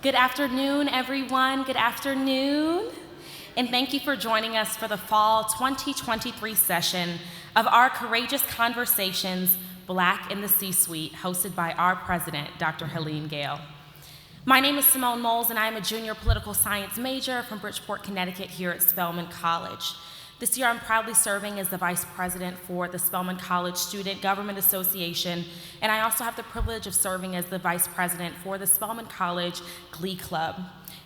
Good afternoon, everyone. Good afternoon. And thank you for joining us for the Fall 2023 session of our Courageous Conversations, Black in the C-Suite, hosted by our president, Dr. Helene Gayle. My name is Simone Moles, and I am a junior political science major from Bridgeport, Connecticut, here at Spelman College. This year, I'm proudly serving as the vice president for the Spelman College Student Government Association, and I also have the privilege of serving as the vice president for the Spelman College Glee Club.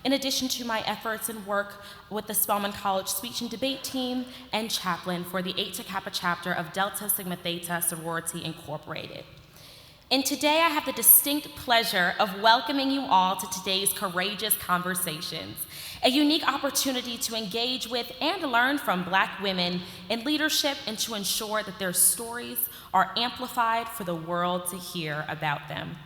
In addition to my efforts and work with the Spelman College Speech and Debate Team and chaplain for the Eta Kappa chapter of Delta Sigma Theta Sorority Incorporated. And today I have the distinct pleasure of welcoming you all to today's Courageous Conversations, a unique opportunity to engage with and learn from Black women in leadership and to ensure that their stories are amplified for the world to hear about them.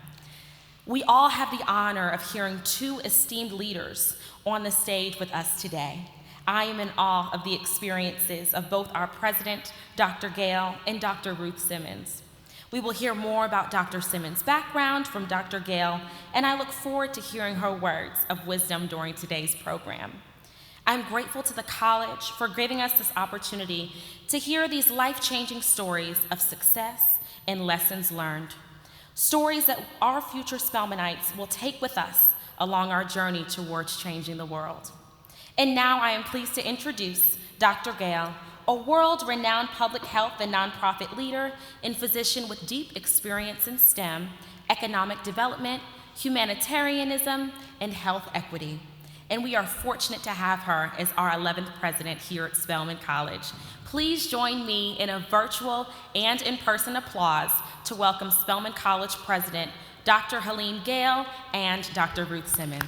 We all have the honor of hearing two esteemed leaders on the stage with us today. I am in awe of the experiences of both our president, Dr. Gayle, and Dr. Ruth Simmons. We will hear more about Dr. Simmons' background from Dr. Gayle, and I look forward to hearing her words of wisdom during today's program. I'm grateful to the college for giving us this opportunity to hear these life-changing stories of success and lessons learned. Stories that our future Spelmanites will take with us along our journey towards changing the world. And now I am pleased to introduce Dr. Gayle, a world-renowned public health and nonprofit leader and physician with deep experience in STEM, economic development, humanitarianism, and health equity. And we are fortunate to have her as our 11th president here at Spelman College. Please join me in a virtual and in-person applause to welcome Spelman College President Dr. Helene Gayle and Dr. Ruth Simmons.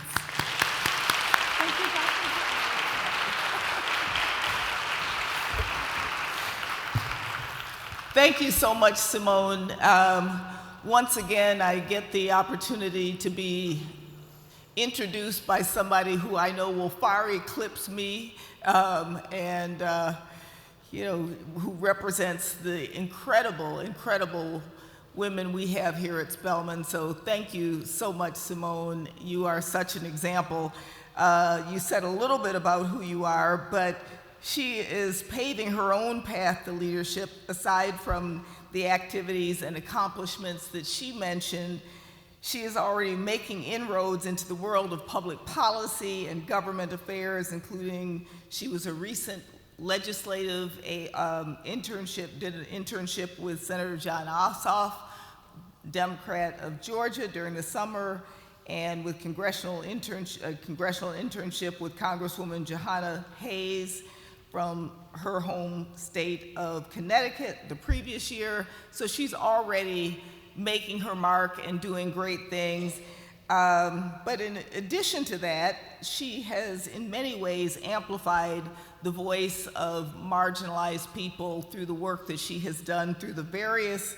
Thank you, Dr. Thank you so much, Simone. Once again, I get the opportunity to be introduced by somebody who I know will far eclipse me, who represents the incredible women we have here at Spelman. So thank you so much, Simone. You are such an example. You said a little bit about who you are, but she is paving her own path to leadership. Aside from the activities and accomplishments that she mentioned, she is already making inroads into the world of public policy and government affairs, including she was a recent legislative internship, did an internship with Senator John Ossoff, Democrat of Georgia, during the summer, and with congressional internship with Congresswoman Johanna Hayes from her home state of Connecticut the previous year. So she's already making her mark and doing great things. But in addition to that, she has in many ways amplified the voice of marginalized people through the work that she has done through the various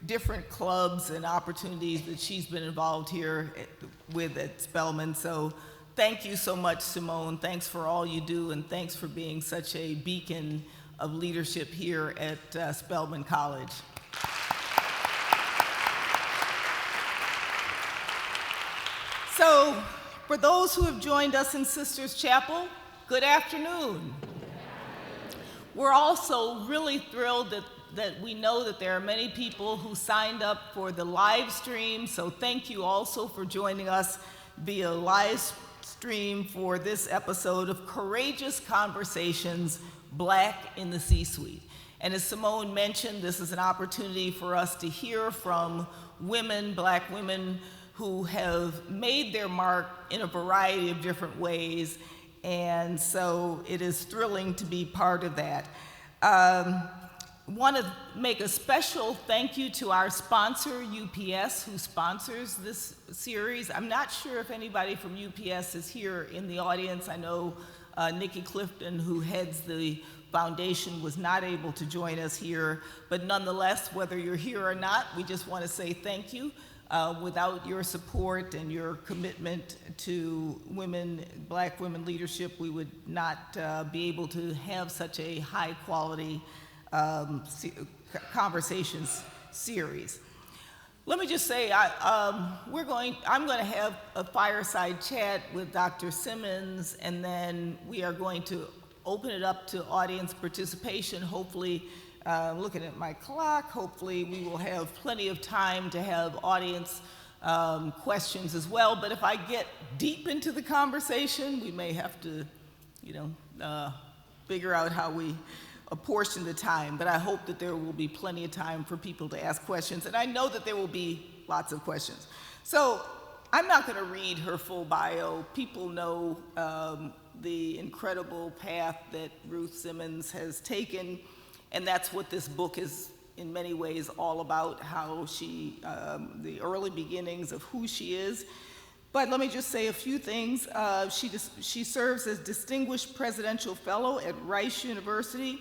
different clubs and opportunities that she's been involved here with at Spelman. So thank you so much, Simone. Thanks for all you do, and thanks for being such a beacon of leadership here at Spelman College. So, for those who have joined us in Sisters Chapel, good afternoon. We're also really thrilled that we know that there are many people who signed up for the live stream, so thank you also for joining us via live stream for this episode of Courageous Conversations, Black in the C-Suite. And as Simone mentioned, this is an opportunity for us to hear from women, Black women, who have made their mark in a variety of different ways, and so it is thrilling to be part of that. Want to make a special thank you to our sponsor, UPS, who sponsors this series. I'm not sure if anybody from UPS is here in the audience. I know Nikki Clifton, who heads the foundation, was not able to join us here, but nonetheless, whether you're here or not, we just want to say thank you. Without your support and your commitment to women, Black women leadership, we would not be able to have such a high quality conversations series. Let me just say, I'm going to have a fireside chat with Dr. Simmons, and then we are going to open it up to audience participation. Hopefully, looking at my clock, hopefully we will have plenty of time to have audience questions as well. But if I get deep into the conversation, we may have to, figure out how we apportion the time. But I hope that there will be plenty of time for people to ask questions. And I know that there will be lots of questions. So I'm not going to read her full bio. People know the incredible path that Ruth Simmons has taken. And that's what this book is in many ways all about, how she, the early beginnings of who she is. But let me just say a few things. She serves as Distinguished Presidential Fellow at Rice University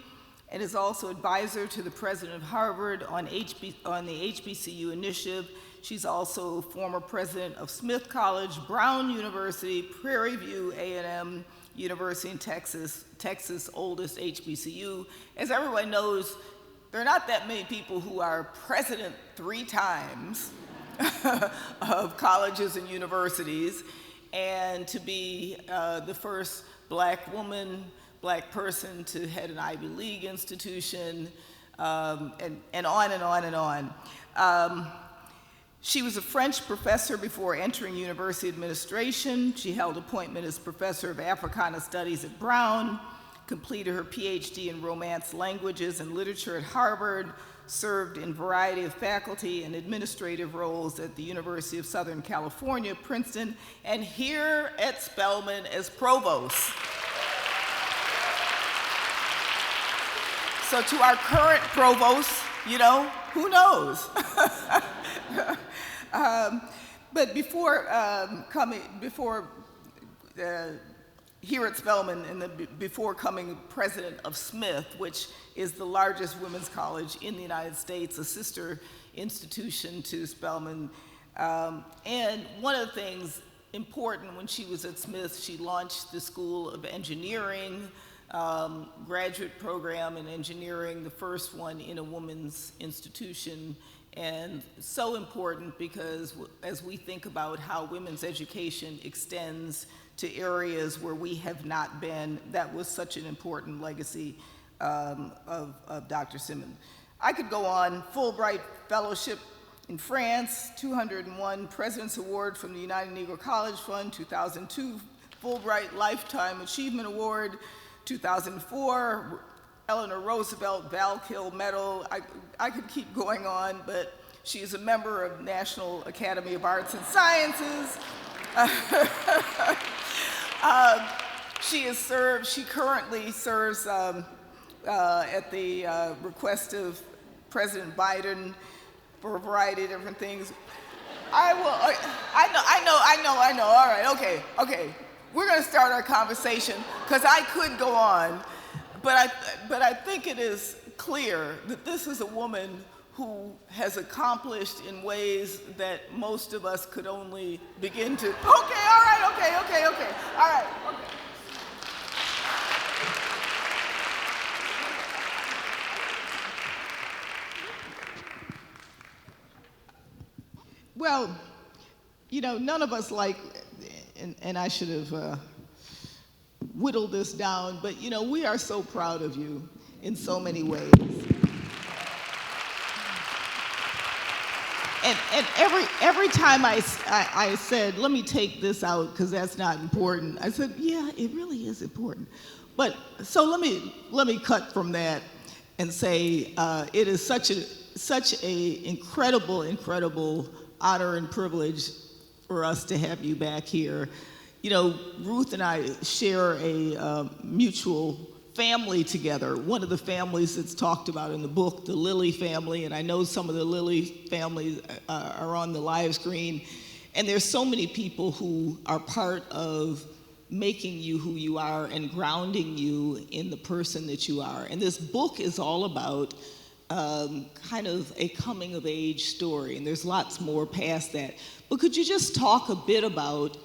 and is also advisor to the President of Harvard on the HBCU initiative. She's also former president of Smith College, Brown University, Prairie View A&M University in Texas, Texas' oldest HBCU. As everyone knows, there are not that many people who are president 3 times of colleges and universities, and to be the first Black woman, Black person to head an Ivy League institution, and on and on and on. She was a French professor before entering university administration. She held appointment as professor of Africana Studies at Brown, completed her PhD in Romance Languages and Literature at Harvard, served in a variety of faculty and administrative roles at the University of Southern California, Princeton, and here at Spelman as provost. So to our current provost, who knows? But before here at Spelman, and before coming president of Smith, which is the largest women's college in the United States, a sister institution to Spelman. And one of the things important when she was at Smith, she launched the School of Engineering, graduate program in engineering, the first one in a women's institution. And so important because as we think about how women's education extends to areas where we have not been, that was such an important legacy of Dr. Simmons. I could go on. Fulbright Fellowship in France, 201 President's Award from the United Negro College Fund, 2002 Fulbright Lifetime Achievement Award, 2004 Eleanor Roosevelt Val-Kill Medal. I could keep going on, but she is a member of National Academy of Arts and Sciences. She currently serves at the request of President Biden for a variety of different things. I know, all right, okay. We're gonna start our conversation, because I could go on, but I think it is clear that this is a woman who has accomplished in ways that most of us could only begin to, okay, all right. Well, none of us like, and I should have whittled this down, but we are so proud of you in so many ways. And every time I said, let me take this out because that's not important, I said, yeah, it really is important. But so let me cut from that and say it is such a incredible honor and privilege for us to have you back here. Ruth and I share a mutual family together, one of the families that's talked about in the book, the Lilly family, and I know some of the Lilly families are on the live screen, and there's so many people who are part of making you who you are and grounding you in the person that you are. And this book is all about kind of a coming of age story, and there's lots more past that. But could you just talk a bit about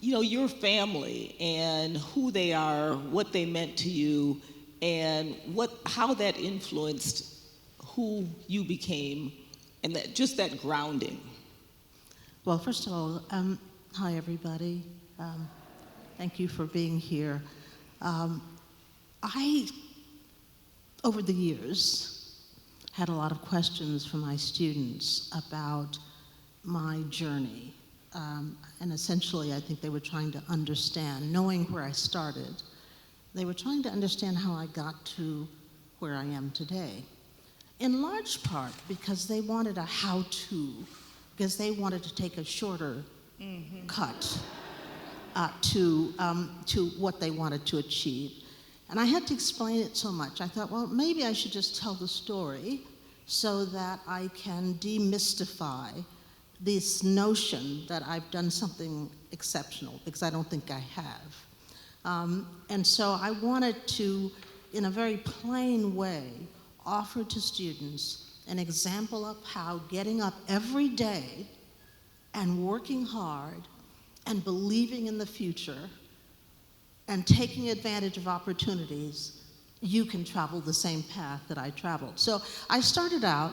your family and who they are, what they meant to you, and how that influenced who you became and just that grounding. Well, first of all, hi everybody. Thank you for being here. I, over the years, had a lot of questions from my students about my journey. And essentially, I think they were trying to understand, knowing where I started, they were trying to understand how I got to where I am today. In large part because they wanted a how-to, because they wanted to take a shorter cut to what they wanted to achieve. And I had to explain it so much. I thought, well, maybe I should just tell the story so that I can demystify this notion that I've done something exceptional, because I don't think I have. And so I wanted to, in a very plain way, offer to students an example of how getting up every day and working hard and believing in the future and taking advantage of opportunities, you can travel the same path that I traveled. So I started out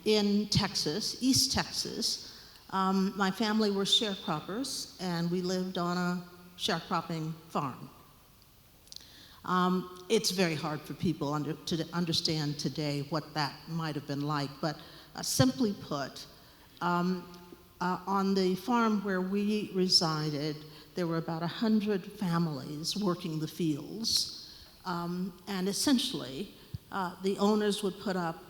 in Texas, East Texas. My family were sharecroppers, and we lived on a sharecropping farm. It's very hard for people to understand today what that might have been like, but simply put, on the farm where we resided, there were about 100 families working the fields, and essentially, the owners would put up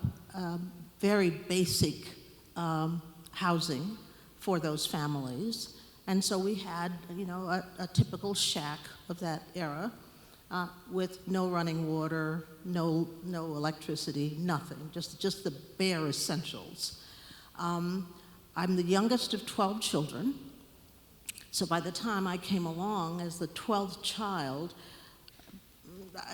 very basic housing for those families, and so we had, a typical shack of that era with no running water, no electricity, nothing, just the bare essentials. I'm the youngest of 12 children. So by the time I came along as the 12th child,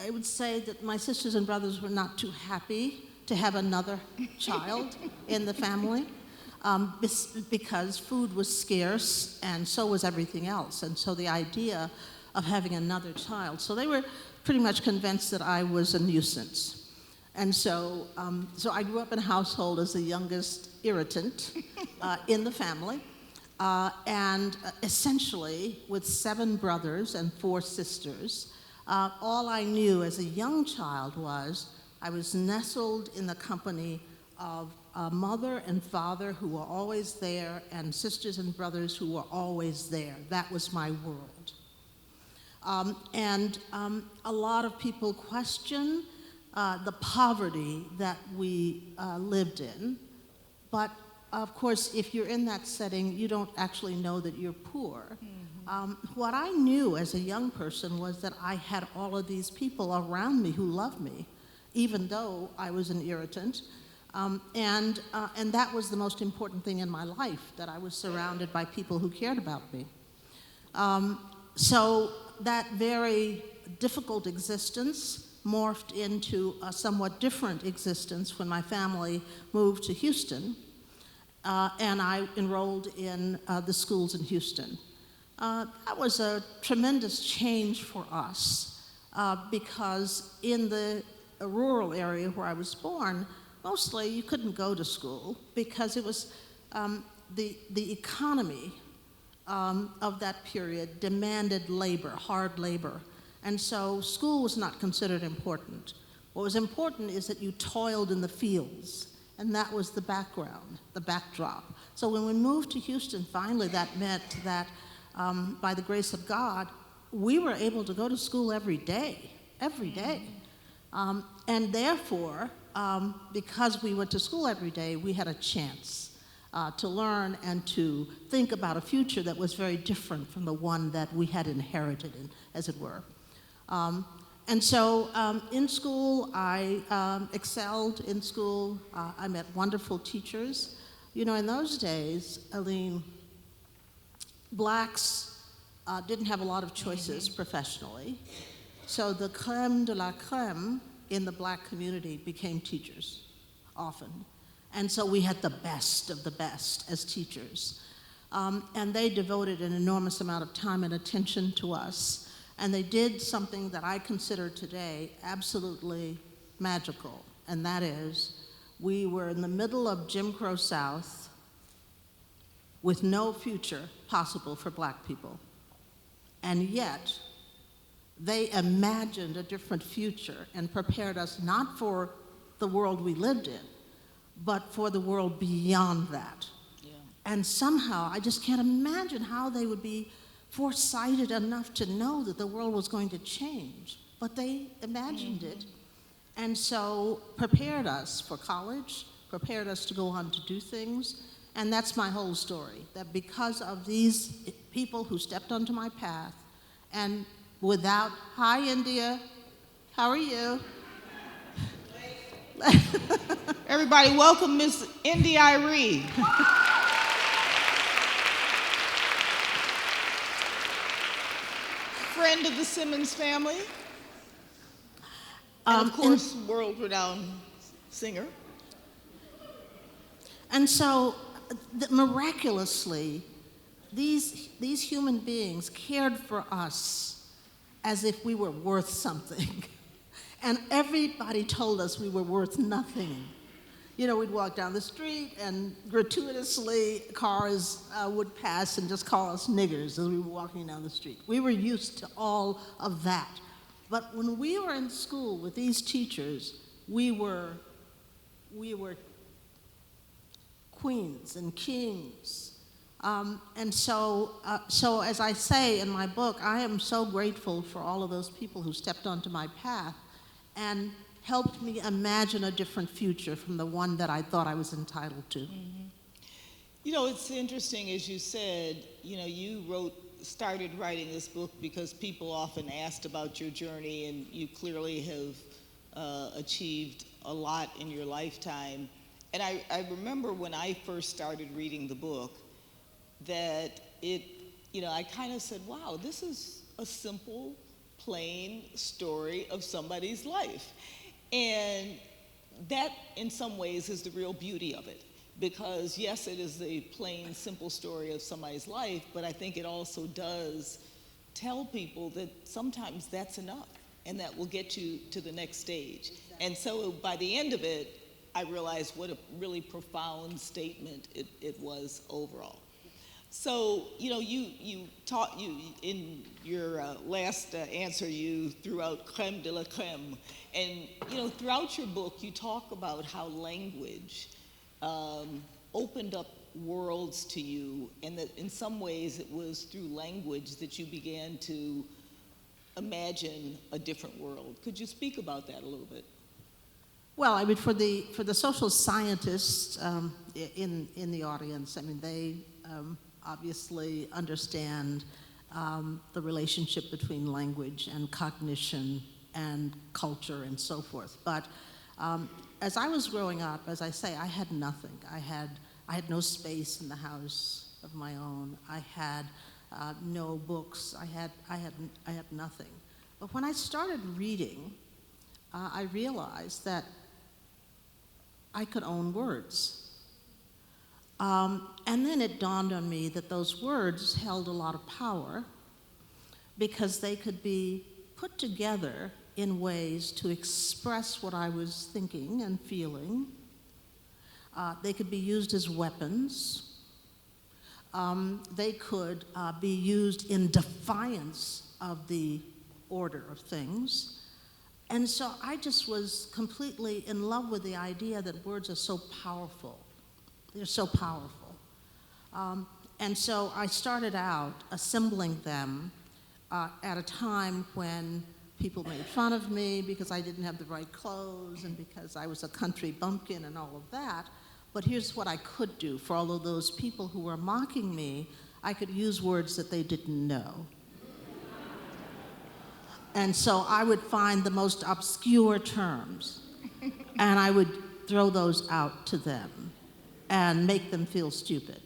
I would say that my sisters and brothers were not too happy to have another child in the family because food was scarce and so was everything else. And so the idea of having another child, so they were pretty much convinced that I was a nuisance. And so I grew up in a household as the youngest irritant in the family. And essentially, with 7 brothers and 4 sisters, all I knew as a young child was I was nestled in the company of a mother and father who were always there, and sisters and brothers who were always there. That was my world. A lot of people question the poverty that we lived in, but of course, if you're in that setting, you don't actually know that you're poor. What I knew as a young person was that I had all of these people around me who loved me, even though I was an irritant. And that was the most important thing in my life, that I was surrounded by people who cared about me. So that very difficult existence morphed into a somewhat different existence when my family moved to Houston. And I enrolled in the schools in Houston. That was a tremendous change for us because in the rural area where I was born, mostly you couldn't go to school because it was the economy of that period demanded labor, hard labor. And so school was not considered important. What was important is that you toiled in the fields. And that was the background, the backdrop. So when we moved to Houston, finally that meant that by the grace of God, we were able to go to school every day. And therefore, because we went to school every day, we had a chance to learn and to think about a future that was very different from the one that we had inherited, as it were. And so in school, I excelled in school. I met wonderful teachers. In those days, Helene, blacks didn't have a lot of choices professionally. So the crème de la crème in the black community became teachers, often. And so we had the best of the best as teachers. And they devoted an enormous amount of time and attention to us. And they did something that I consider today absolutely magical, and that is We were in the middle of Jim Crow South with no future possible for black people. And yet, they imagined a different future and prepared us not for the world we lived in, but for the world beyond that. Yeah. And somehow, I just can't imagine how they would be foresighted enough to know that the world was going to change. But they imagined it, and so prepared us for college, prepared us to go on to do things. And that's my whole story, that because of these people who stepped onto my path, and without, hi India, how are you? Everybody welcome Miss Indy Iree. Friend of the Simmons family. And of course, world-renowned singer. And so, miraculously, these human beings cared for us as if we were worth something. And everybody told us we were worth nothing. You know, we'd walk down the street and gratuitously cars would pass and just call us niggers as we were walking down the street. We were used to all of that. But when we were in school with these teachers, we were queens and kings. And so as I say in my book, I am so grateful for all of those people who stepped onto my path and helped me imagine a different future from the one that I thought I was entitled to. Mm-hmm. You know, it's interesting, as you said, you know, you started writing this book because people often asked about your journey, and you clearly have achieved a lot in your lifetime. And I remember when I first started reading the book that I kind of said, wow, this is a simple, plain story of somebody's life. And that, in some ways, is the real beauty of it. Because, yes, it is a plain, simple story of somebody's life, but I think it also does tell people that sometimes that's enough, and that will get you to the next stage. Exactly. And so by the end of it, I realized what a really profound statement it was overall. So, you in your last answer, you threw out crème de la crème. And, throughout your book, you talk about how language opened up worlds to you, and that in some ways it was through language that you began to imagine a different world. Could you speak about that a little bit? Well, I mean, for the social scientists in the audience, I mean, they obviously understand the relationship between language and cognition and culture and so forth. But as I was growing up, as I say, I had nothing. I had no space in the house of my own. I had no books. I had nothing. But when I started reading, I realized that I could own words. And then it dawned on me that those words held a lot of power because they could be put together in ways to express what I was thinking and feeling. They could be used as weapons. They could be used in defiance of the order of things. And so I just was completely in love with the idea that words are so powerful. They're so powerful. And so I started out assembling them at a time when people made fun of me because I didn't have the right clothes and because I was a country bumpkin and all of that. But here's what I could do for all of those people who were mocking me. I could use words that they didn't know. And so I would find the most obscure terms, and I would throw those out to them and make them feel stupid.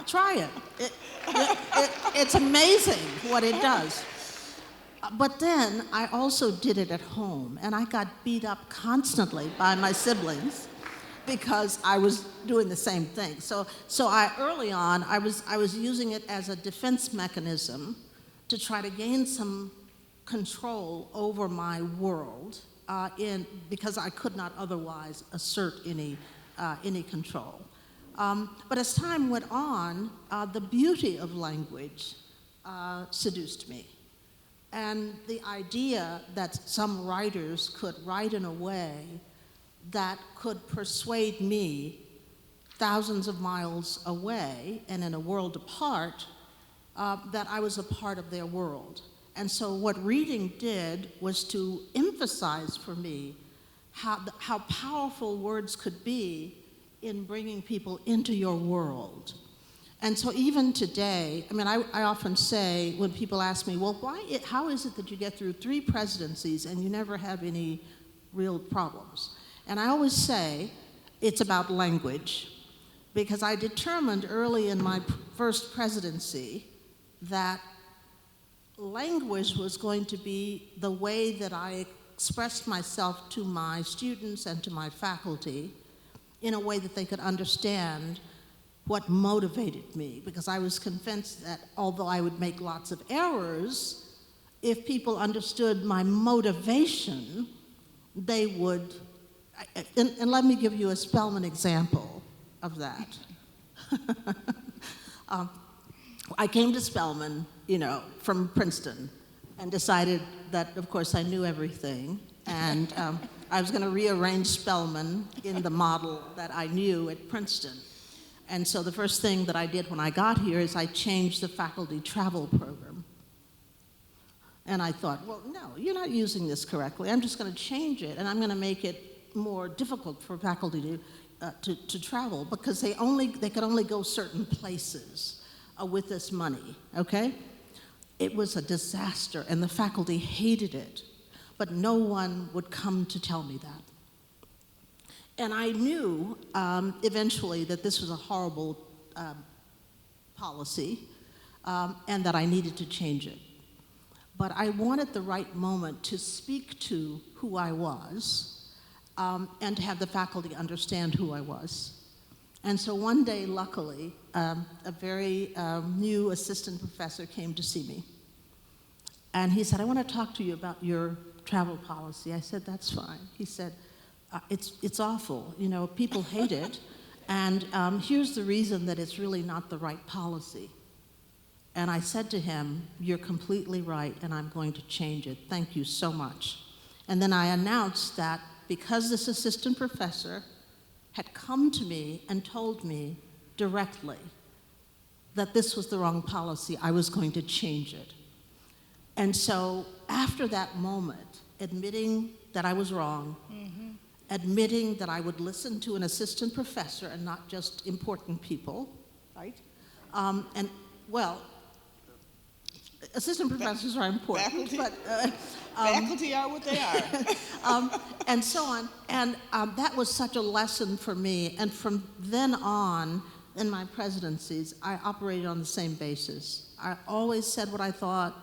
Try it. It's amazing what it does. But then I also did it at home, and I got beat up constantly by my siblings because I was doing the same thing. So early on, I was using it as a defense mechanism to try to gain some control over my world because I could not otherwise assert any control. But as time went on, the beauty of language seduced me. And the idea that some writers could write in a way that could persuade me thousands of miles away and in a world apart, that I was a part of their world. And so what reading did was to emphasize for me how powerful words could be in bringing people into your world. And so even today, I mean, I often say when people ask me, well, how is it that you get through 3 presidencies and you never have any real problems? And I always say it's about language, because I determined early in my first presidency that language was going to be the way that I expressed myself to my students and to my faculty in a way that they could understand what motivated me, because I was convinced that although I would make lots of errors, if people understood my motivation, they would, and let me give you a Spelman example of that. I came to Spelman, from Princeton, and decided that, of course, I knew everything, and I was going to rearrange Spelman in the model that I knew at Princeton. And so the first thing that I did when I got here is I changed the faculty travel program. And I thought, well, no, you're not using this correctly. I'm just going to change it, and I'm going to make it more difficult for faculty to travel, because they could only go certain places with this money, okay? It was a disaster, and the faculty hated it, but no one would come to tell me that. And I knew eventually that this was a horrible policy, and that I needed to change it. But I wanted the right moment to speak to who I was, and to have the faculty understand who I was. And so one day, luckily, a very new assistant professor came to see me. And he said, I want to talk to you about your travel policy. I said, that's fine. He said, it's awful. People hate it. And here's the reason that it's really not the right policy. And I said to him, you're completely right, and I'm going to change it. Thank you so much. And then I announced that because this assistant professor had come to me and told me directly that this was the wrong policy, I was going to change it. And so after that moment, admitting that I was wrong, admitting that I would listen to an assistant professor and not just important people, right? Assistant professors are important, faculty, but faculty are what they are. and so on. And that was such a lesson for me. And from then on, in my presidencies, I operated on the same basis. I always said what I thought.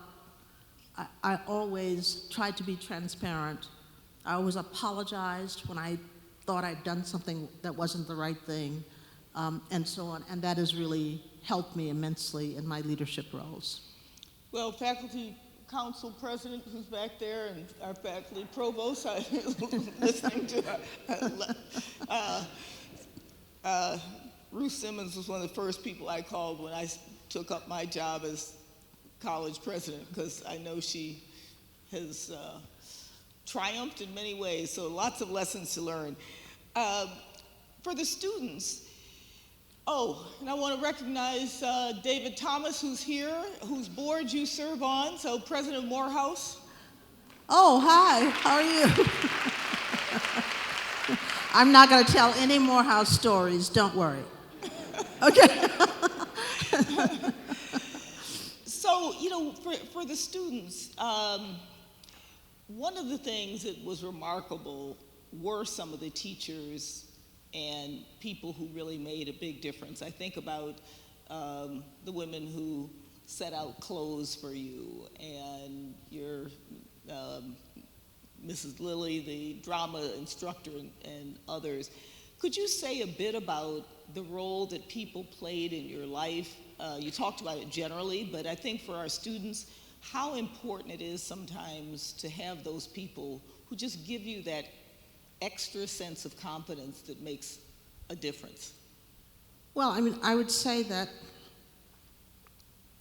I always tried to be transparent. I always apologized when I thought I'd done something that wasn't the right thing, and so on. And that has really helped me immensely in my leadership roles. Well, faculty council president who's back there, and our faculty provost, I'm listening to Ruth Simmons was one of the first people I called when I took up my job as college president, because I know she has triumphed in many ways, so lots of lessons to learn. For the students, and I want to recognize David Thomas, who's here, whose board you serve on, so President Morehouse. Oh, hi, how are you? I'm not going to tell any Morehouse stories, don't worry. Okay. So, for the students, one of the things that was remarkable were some of the teachers and people who really made a big difference. I think about the women who set out clothes for you, and your Mrs. Lilly, the drama instructor, and others. Could you say a bit about the role that people played in your life? You talked about it generally, but I think for our students, how important it is sometimes to have those people who just give you that extra sense of confidence that makes a difference. Well, I mean, I would say that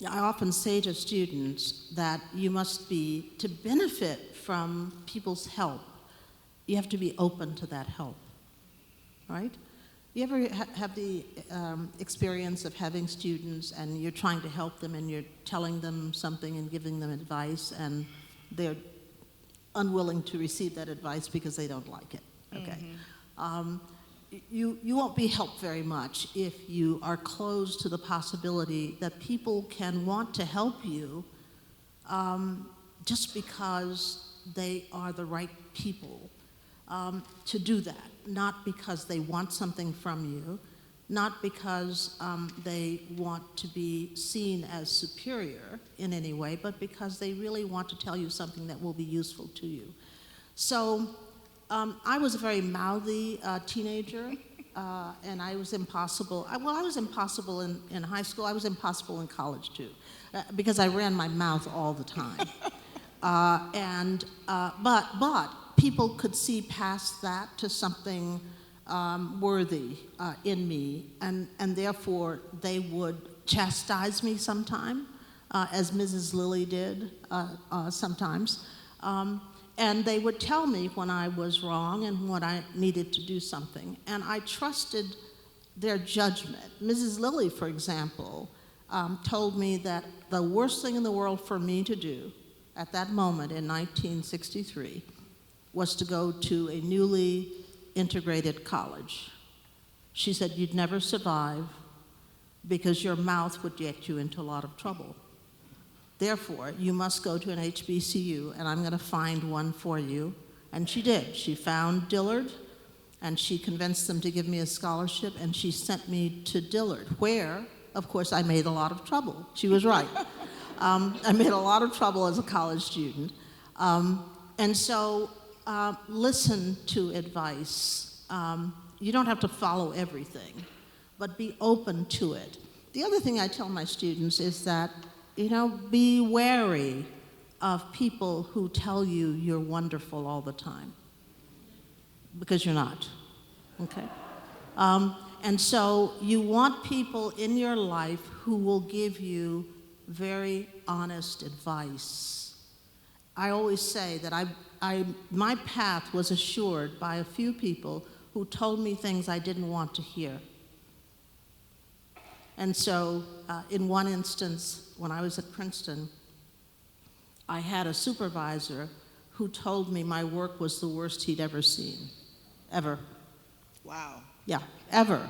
I often say to students that you must be, to benefit from people's help, you have to be open to that help, right? You ever have the experience of having students and you're trying to help them and you're telling them something and giving them advice and they're unwilling to receive that advice because they don't like it, okay? You won't be helped very much if you are closed to the possibility that people can want to help you just because they are the right people to do that, not because they want something from you, not because they want to be seen as superior in any way, but because they really want to tell you something that will be useful to you. So I was a very mouthy teenager, and I was impossible. I was impossible in high school. I was impossible in college, too, because I ran my mouth all the time. But people could see past that to something worthy in me, and therefore they would chastise me sometime, as Mrs. Lilly did sometimes. And they would tell me when I was wrong and when I needed to do something. And I trusted their judgment. Mrs. Lilly, for example, told me that the worst thing in the world for me to do at that moment in 1963 was to go to a newly integrated college. She said, you'd never survive because your mouth would get you into a lot of trouble. Therefore, you must go to an HBCU, and I'm going to find one for you. And she did. She found Dillard, and she convinced them to give me a scholarship, and she sent me to Dillard, where, of course, I made a lot of trouble. She was right. I made a lot of trouble as a college student. And so listen to advice. You don't have to follow everything, but be open to it. The other thing I tell my students is that, be wary of people who tell you you're wonderful all the time, because you're not, okay? And so you want people in your life who will give you very honest advice. I always say that my path was assured by a few people who told me things I didn't want to hear. And so in one instance, when I was at Princeton, I had a supervisor who told me my work was the worst he'd ever seen, ever. Wow. Yeah, ever.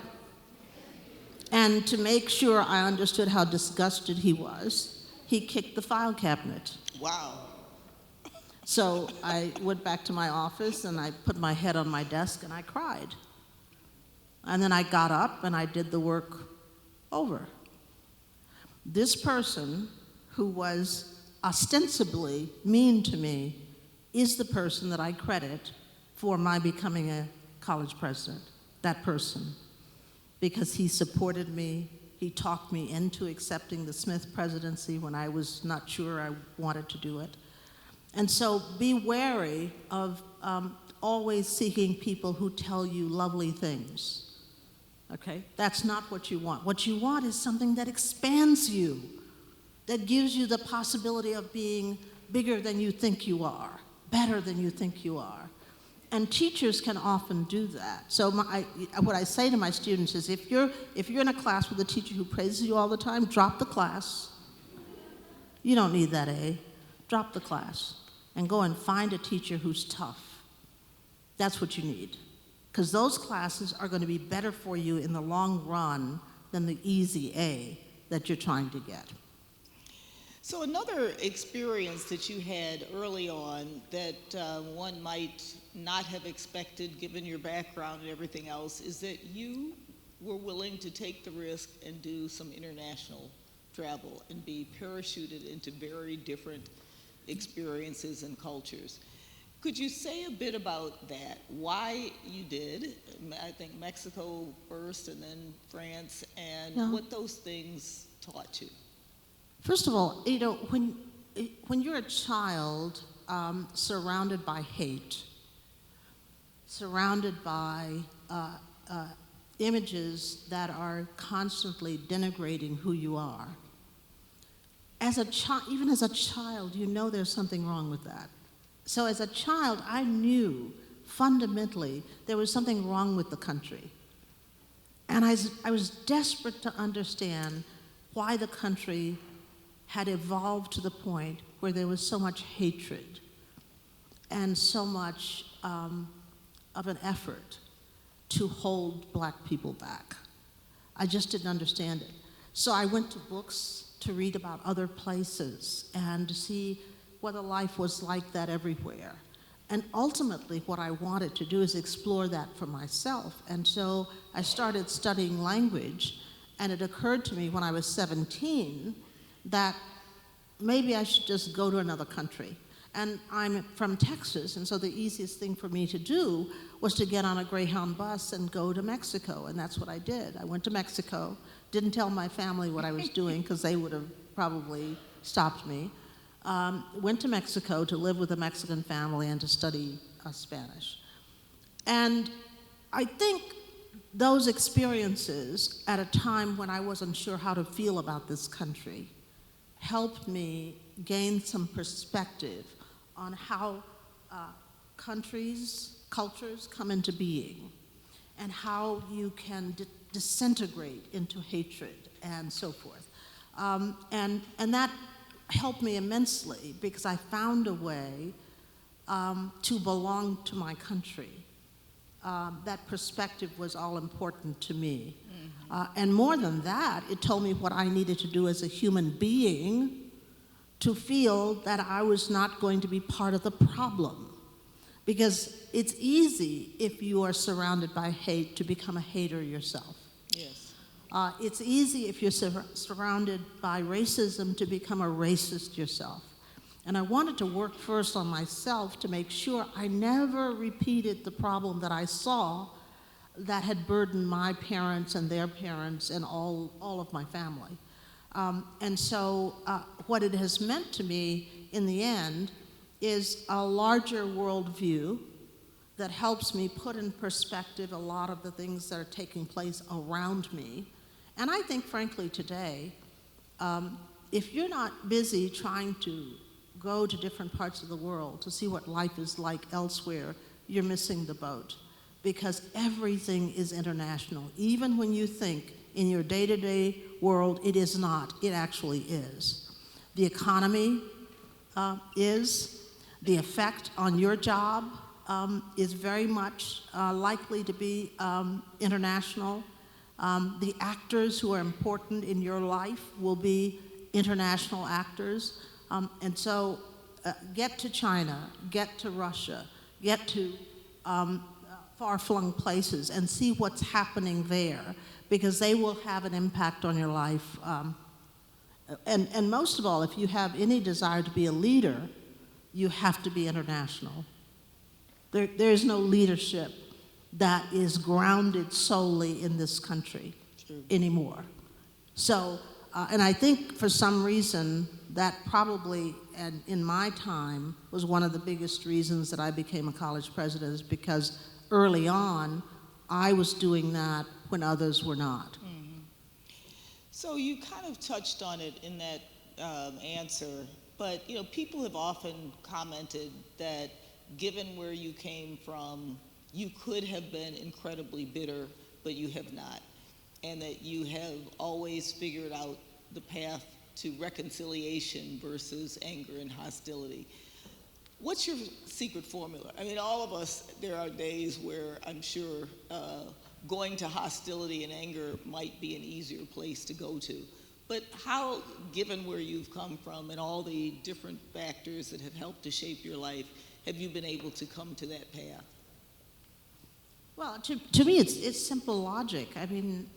And to make sure I understood how disgusted he was, he kicked the file cabinet. Wow. So I went back to my office and I put my head on my desk and I cried. And then I got up and I did the work over. This person who was ostensibly mean to me is the person that I credit for my becoming a college president, that person. Because he supported me, he talked me into accepting the Smith presidency when I was not sure I wanted to do it. And so be wary of always seeking people who tell you lovely things. Okay? That's not what you want. What you want is something that expands you, that gives you the possibility of being bigger than you think you are, better than you think you are. And teachers can often do that. So what I say to my students is if you're in a class with a teacher who praises you all the time, drop the class. You don't need that A. Drop the class and go and find a teacher who's tough. That's what you need. Because those classes are going to be better for you in the long run than the easy A that you're trying to get. So another experience that you had early on that one might not have expected given your background and everything else is that you were willing to take the risk and do some international travel and be parachuted into very different experiences and cultures. Could you say a bit about that? Why you did? I think Mexico first and then France, and what those things taught you. First of all, when you're a child surrounded by hate, surrounded by images that are constantly denigrating who you are, even as a child, you know there's something wrong with that. So as a child, I knew fundamentally there was something wrong with the country. And I was desperate to understand why the country had evolved to the point where there was so much hatred and so much of an effort to hold black people back. I just didn't understand it. So I went to books to read about other places and to see whether life was like that everywhere. And ultimately, what I wanted to do is explore that for myself. And so I started studying language, and it occurred to me when I was 17 that maybe I should just go to another country. And I'm from Texas, and so the easiest thing for me to do was to get on a Greyhound bus and go to Mexico, and that's what I did. I went to Mexico, didn't tell my family what I was doing because they would have probably stopped me. Went to Mexico to live with a Mexican family and to study Spanish. And I think those experiences at a time when I wasn't sure how to feel about this country helped me gain some perspective on how countries, cultures come into being, and how you can disintegrate into hatred and so forth. And that helped me immensely because I found a way to belong to my country. That perspective was all important to me. And more than that, it told me what I needed to do as a human being to feel that I was not going to be part of the problem. Because it's easy, if you are surrounded by hate, to become a hater yourself. Yes. It's easy, if you're surrounded by racism, to become a racist yourself. And I wanted to work first on myself to make sure I never repeated the problem that I saw that had burdened my parents and their parents and all of my family. And so what it has meant to me in the end is a larger worldview that helps me put in perspective a lot of the things that are taking place around me. And I think, frankly, today, if you're not busy trying to go to different parts of the world to see what life is like elsewhere, you're missing the boat. Because everything is international. Even when you think in your day-to-day world it is not, it actually is. The economy is. The effect on your job is very much likely to be international. The actors who are important in your life will be international actors. And so get to China, get to Russia, get to far-flung places and see what's happening there, because they will have an impact on your life. And most of all, if you have any desire to be a leader, you have to be international. There is no leadership that is grounded solely in this country anymore. So, and I think for some reason that probably, and in my time, was one of the biggest reasons that I became a college president, is because early on, I was doing that when others were not. Mm-hmm. So you kind of touched on it in that answer, but people have often commented that given where you came from, you could have been incredibly bitter, but you have not, and that you have always figured out the path to reconciliation versus anger and hostility. What's your secret formula? I mean, all of us, there are days where I'm sure going to hostility and anger might be an easier place to go to. But how, given where you've come from and all the different factors that have helped to shape your life, have you been able to come to that path? Well, to me, it's simple logic. I mean,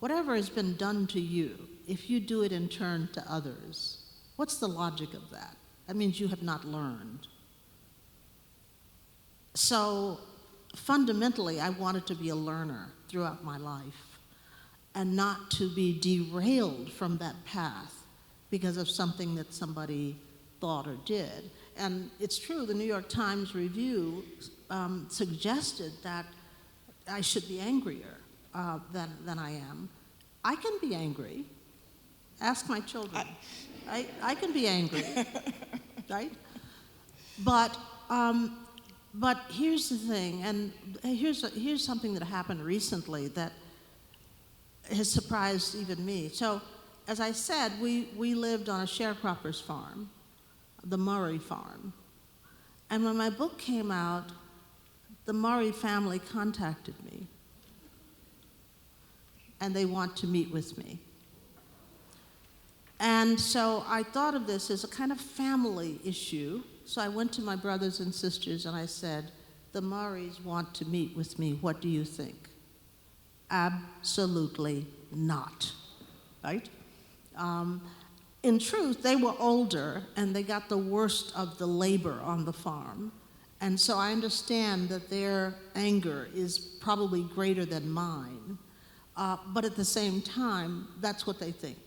whatever has been done to you, if you do it in turn to others, what's the logic of that? That means you have not learned. So fundamentally, I wanted to be a learner throughout my life and not to be derailed from that path because of something that somebody thought or did. And it's true, the New York Times review suggested that I should be angrier than I am. I can be angry. Ask my children. I can be angry, right? But here's the thing, and here's something that happened recently that has surprised even me. So, as I said, we lived on a sharecropper's farm, the Murray farm. And when my book came out, the Murray family contacted me. And they want to meet with me. And so I thought of this as a kind of family issue. So I went to my brothers and sisters and I said, the Murrays want to meet with me. What do you think? Absolutely not, right? In truth, they were older and they got the worst of the labor on the farm. And so I understand that their anger is probably greater than mine. But at the same time, that's what they think.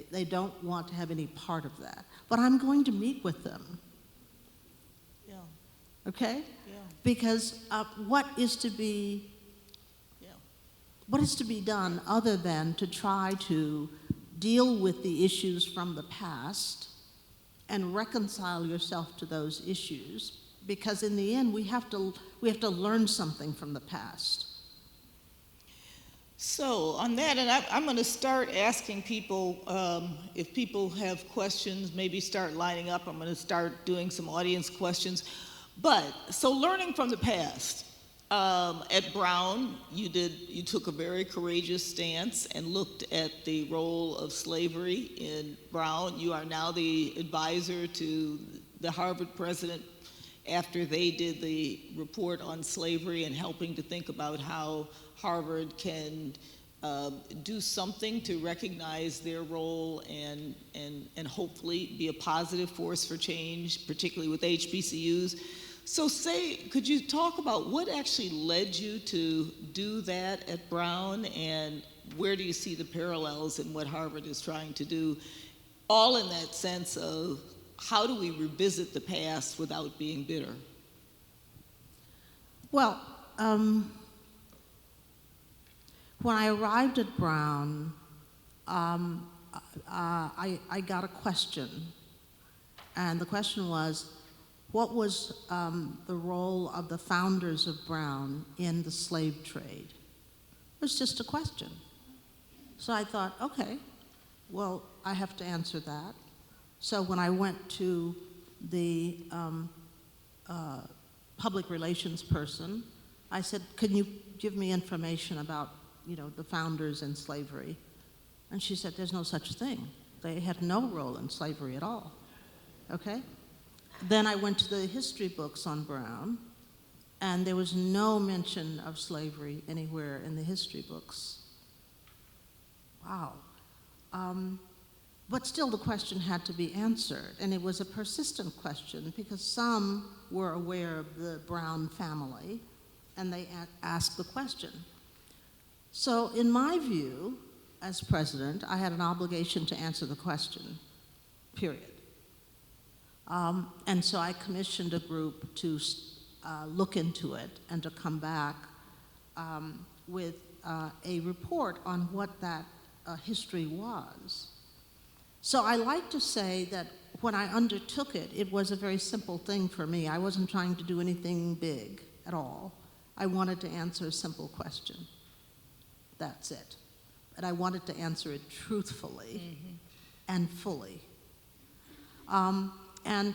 They don't want to have any part of that. But I'm going to meet with them. Yeah. Okay? Yeah. Because what is to be done other than to try to deal with the issues from the past and reconcile yourself to those issues? Because in the end, we have to learn something from the past. So on that, and I'm going to start asking people, if people have questions, maybe start lining up. I'm going to start doing some audience questions. But, so learning from the past. At Brown, you took a very courageous stance and looked at the role of slavery in Brown. You are now the advisor to the Harvard president after they did the report on slavery and helping to think about how Harvard can do something to recognize their role and hopefully be a positive force for change, particularly with HBCUs. So could you talk about what actually led you to do that at Brown, and where do you see the parallels in what Harvard is trying to do, all in that sense of how do we revisit the past without being bitter? Well, when I arrived at Brown, I got a question, and the question was, what was the role of the founders of Brown in the slave trade? It was just a question. So I thought, okay, well, I have to answer that. So when I went to the public relations person, I said, can you give me information about, the founders in slavery? And she said, there's no such thing. They had no role in slavery at all, okay? Then I went to the history books on Brown, and there was no mention of slavery anywhere in the history books. Wow. But still the question had to be answered, and it was a persistent question because some were aware of the Brown family, and they asked the question. So in my view, as president, I had an obligation to answer the question, period. And so I commissioned a group to look into it and to come back with a report on what that history was. So I like to say that when I undertook it, it was a very simple thing for me. I wasn't trying to do anything big at all. I wanted to answer a simple question. That's it. And I wanted to answer it truthfully and fully. And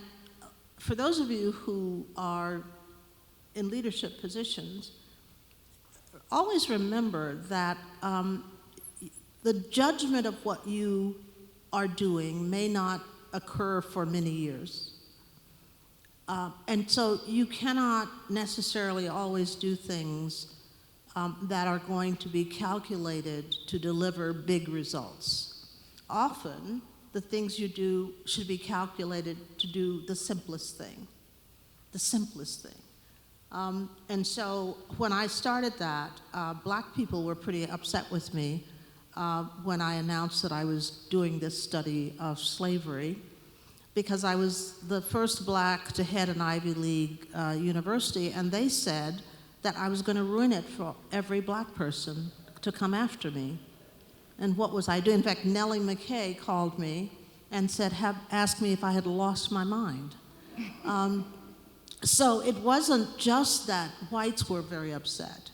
for those of you who are in leadership positions, always remember that the judgment of what you are doing may not occur for many years. And so you cannot necessarily always do things that are going to be calculated to deliver big results. Often, the things you do should be calculated to do the simplest thing. And so when I started that, black people were pretty upset with me when I announced that I was doing this study of slavery, because I was the first black to head an Ivy League university, and they said that I was going to ruin it for every black person to come after me. And what was I doing? In fact, Nellie McKay called me and said, asked me if I had lost my mind. So it wasn't just that whites were very upset.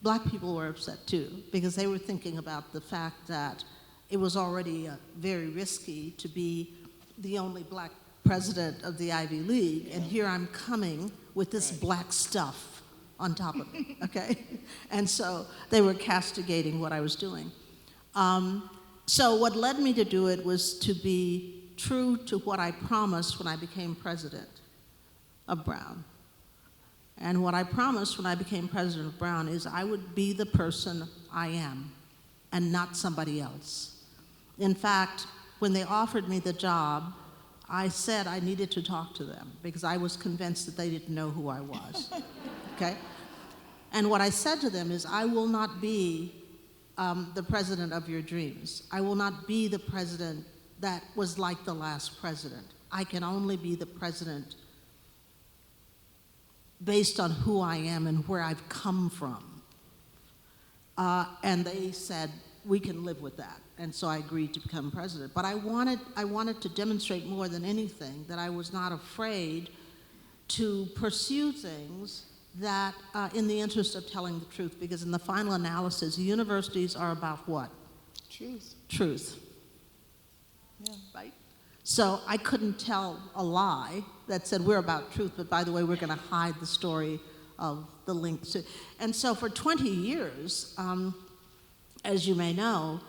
Black people were upset too, because they were thinking about the fact that it was already very risky to be the only black president of the Ivy League, and here I'm coming with this black stuff on top of it, okay? And so they were castigating what I was doing. So what led me to do it was to be true to what I promised when I became president of Brown. And what I promised when I became president of Brown is I would be the person I am and not somebody else. In fact, when they offered me the job, I said I needed to talk to them because I was convinced that they didn't know who I was, okay? And what I said to them is, I will not be the president of your dreams. I will not be the president that was like the last president. I can only be the president based on who I am and where I've come from. And they said, we can live with that. And so I agreed to become president. But I wanted to demonstrate more than anything that I was not afraid to pursue things that in the interest of telling the truth, because in the final analysis, universities are about what? Truth. Truth. Yeah. Right? So I couldn't tell a lie that said we're about truth, but by the way, we're going to hide the story of the links. And so for 20 years, as you may know,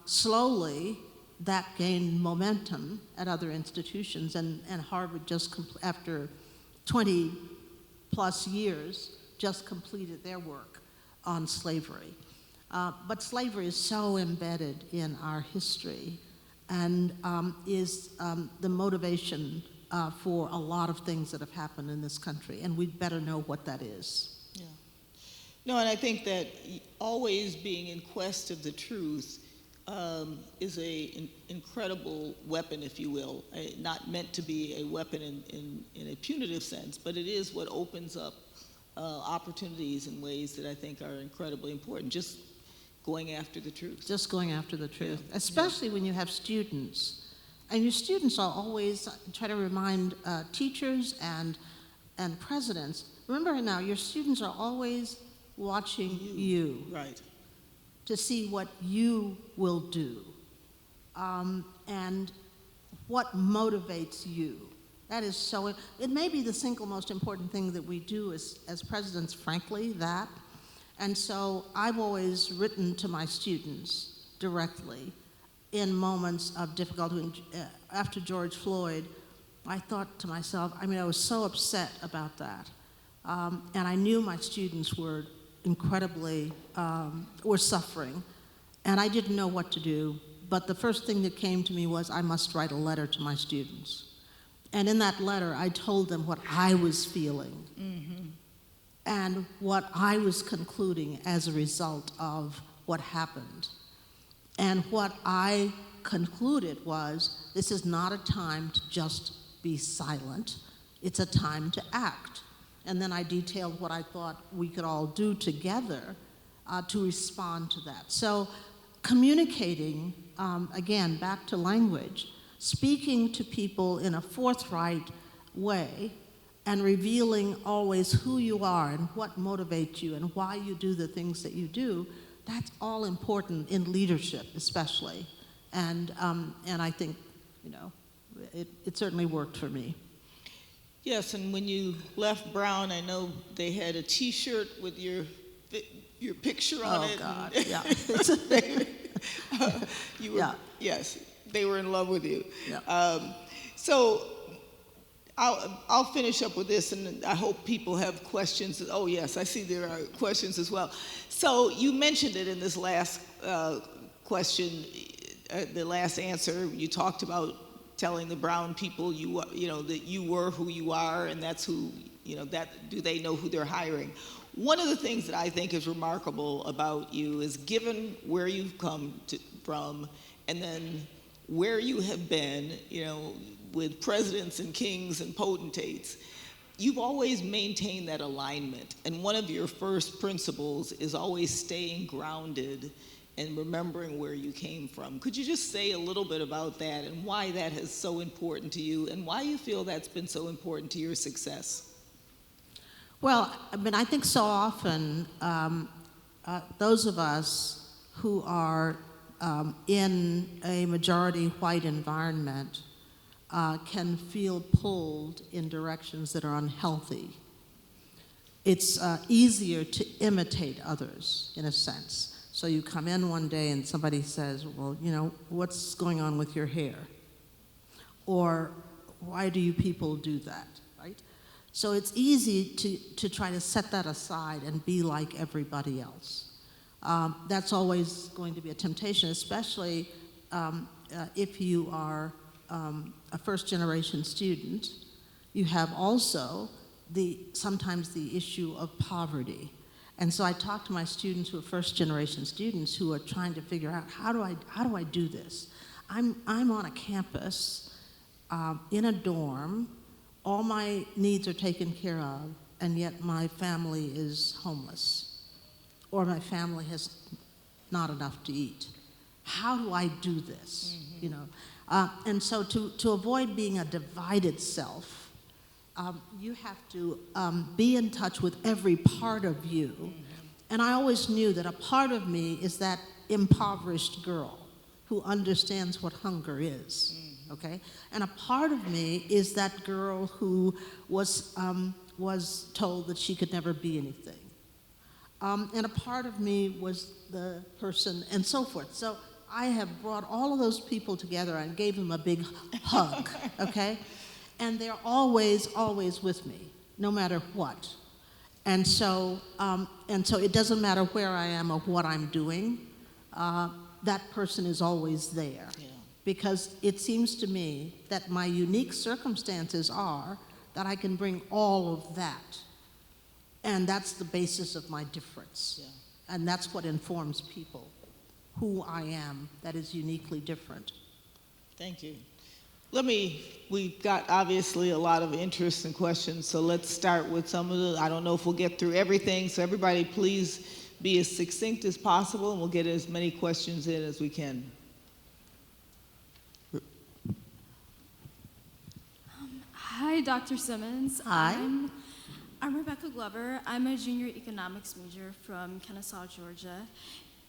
slowly that gained momentum at other institutions, and Harvard just, after 20 plus years, just completed their work on slavery. But slavery is so embedded in our history and is the motivation for a lot of things that have happened in this country, and we'd better know what that is. Yeah. No, and I think that always being in quest of the truth is an incredible weapon, if you will. Not meant to be a weapon in a punitive sense, but it is what opens up opportunities in ways that I think are incredibly important. Just going after the truth. Just going after the truth, Yeah. especially when you have students. And your students are always, try to remind teachers and presidents, remember now, your students are always watching you. Right. To see what you will do and what motivates you. That is so, it may be the single most important thing that we do as presidents, frankly, that. And so I've always written to my students directly in moments of difficulty. After George Floyd, I thought to myself, I was so upset about that. And I knew my students were incredibly, were suffering, and I didn't know what to do, but the first thing that came to me was I must write a letter to my students. And in that letter, I told them what I was feeling and what I was concluding as a result of what happened. And what I concluded was, this is not a time to just be silent, it's a time to act. And then I detailed what I thought we could all do together to respond to that. So communicating, again, back to language, speaking to people in a forthright way and revealing always who you are and what motivates you and why you do the things that you do, that's all important in leadership especially. And I think, it certainly worked for me. Yes, and when you left Brown, I know they had a T-shirt with your picture on it. Oh, God, yeah. You were, yes, they were in love with you. Yeah. So I'll finish up with this, and I hope people have questions. Oh, yes, I see there are questions as well. So you mentioned it in this last question, the last answer. You talked about telling the brown people that you were who you are, and that's who, that do they know who they're hiring. One of the things that I think is remarkable about you is, given where you've from, and then where you have been, with presidents and kings and potentates, you've always maintained that alignment. And one of your first principles is always staying grounded and remembering where you came from. Could you just say a little bit about that and why that is so important to you and why you feel that's been so important to your success? Well, I think so often those of us who are in a majority white environment can feel pulled in directions that are unhealthy. It's easier to imitate others, in a sense. So you come in one day and somebody says, well, what's going on with your hair? Or why do you people do that, right? So it's easy to try to set that aside and be like everybody else. That's always going to be a temptation, especially if you are a first-generation student. You have also sometimes the issue of poverty. And so I talk to my students who are first-generation students who are trying to figure out, how do I do this? I'm on a campus in a dorm. All my needs are taken care of, and yet my family is homeless, or my family has not enough to eat. How do I do this? And so to avoid being a divided self, you have to be in touch with every part of you. And I always knew that a part of me is that impoverished girl who understands what hunger is. Okay, and a part of me is that girl who was told that she could never be anything, and a part of me was the person, and so forth. So I have brought all of those people together and gave them a big hug. Okay, and they're always with me, no matter what. And so it doesn't matter where I am or what I'm doing. That person is always there. Yeah. Because it seems to me that my unique circumstances are that I can bring all of that. And that's the basis of my difference. Yeah. And that's what informs people, who I am, that is uniquely different. Thank you. We've got obviously a lot of interest and questions, so let's start with some of I don't know if we'll get through everything, so everybody please be as succinct as possible, and we'll get as many questions in as we can. Hi, Dr. Simmons. Hi. I'm Rebecca Glover. I'm a junior economics major from Kennesaw, Georgia.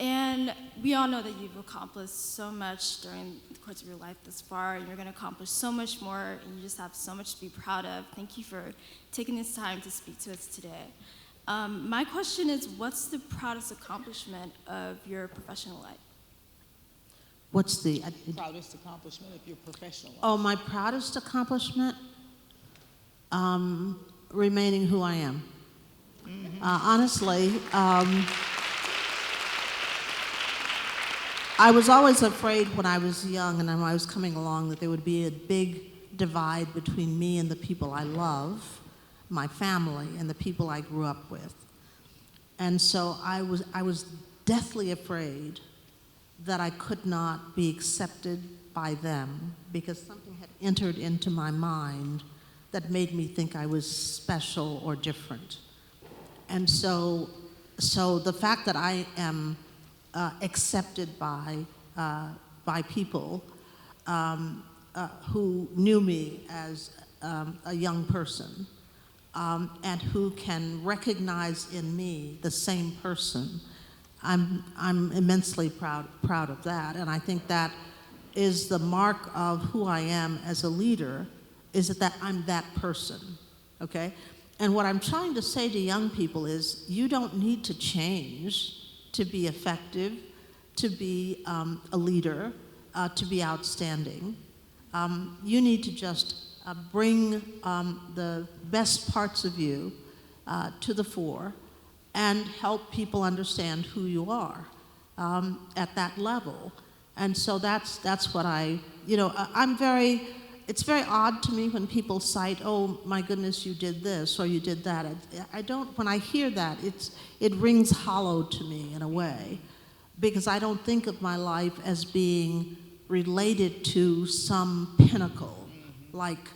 And we all know that you've accomplished so much during the course of your life thus far, and you're going to accomplish so much more, and you just have so much to be proud of. Thank you for taking this time to speak to us today. My question is, what's the proudest accomplishment of your professional life? What's the proudest accomplishment of your professional life? Oh, my proudest accomplishment? Remaining who I am. Mm-hmm. Honestly, I was always afraid when I was young and when I was coming along that there would be a big divide between me and the people I love, my family, and the people I grew up with. And so I was deathly afraid that I could not be accepted by them because something had entered into my mind that made me think I was special or different. And so the fact that I am accepted by people who knew me as a young person and who can recognize in me the same person, I'm immensely proud of that. And I think that is the mark of who I am as a leader, is that I'm that person, okay? And what I'm trying to say to young people is, you don't need to change to be effective, to be a leader, to be outstanding. You need to just bring the best parts of you to the fore and help people understand who you are at that level. And so that's what I'm very it's very odd to me when people cite, oh my goodness, you did this or you did that. I don't, when I hear that, it rings hollow to me in a way, because I don't think of my life as being related to some pinnacle, like,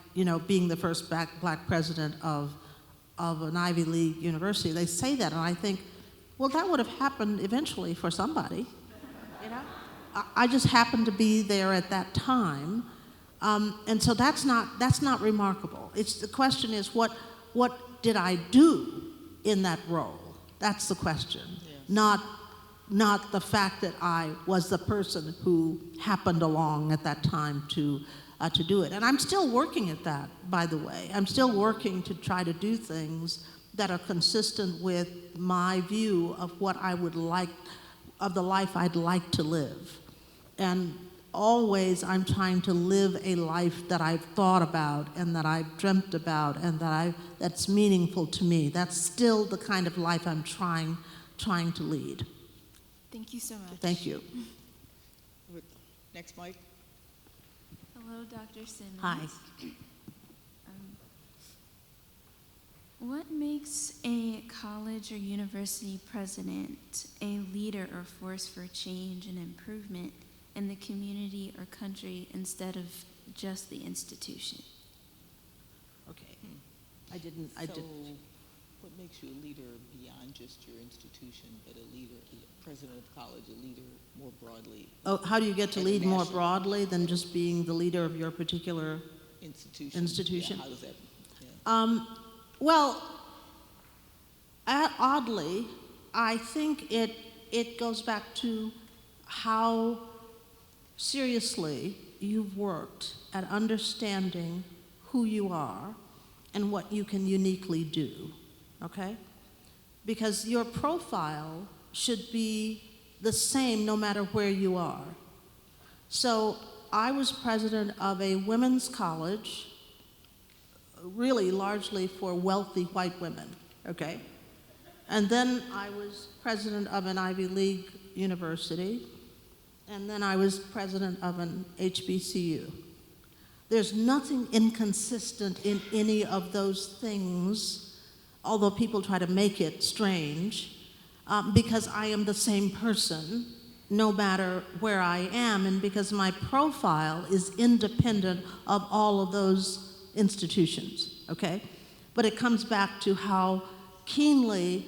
being the first black president of an Ivy League university. They say that, and I think, well, that would have happened eventually for somebody. I just happened to be there at that time, and so that's not remarkable. The question is, what did I do in that role? That's the question. Yes. Not the fact that I was the person who happened along at that time to do it. And I'm still working at that, by the way. I'm still working to try to do things that are consistent with my view of what I would like, of the life I'd like to live. And always I'm trying to live a life that I've thought about and that I've dreamt about and that's meaningful to me. That's still the kind of life I'm trying to lead. Thank you so much. Thank you. Next, Mike. Hello, Dr. Simmons. Hi. What makes a college or university president a leader or force for change and improvement in the community or country instead of just the institution? Okay. I didn't. What makes you a leader beyond just your institution, but a leader, president of college, a leader more broadly? Oh, how do you get to lead more broadly than just being the leader of your particular institution? Yeah, how does that? Yeah. Well, oddly, I think it goes back to how seriously you've worked at understanding who you are and what you can uniquely do, okay? Because your profile should be the same no matter where you are. So I was president of a women's college, really largely for wealthy white women, okay? And then I was president of an Ivy League university, and then I was president of an HBCU. There's nothing inconsistent in any of those things, although people try to make it strange, because I am the same person no matter where I am, and because my profile is independent of all of those institutions, okay? But it comes back to how keenly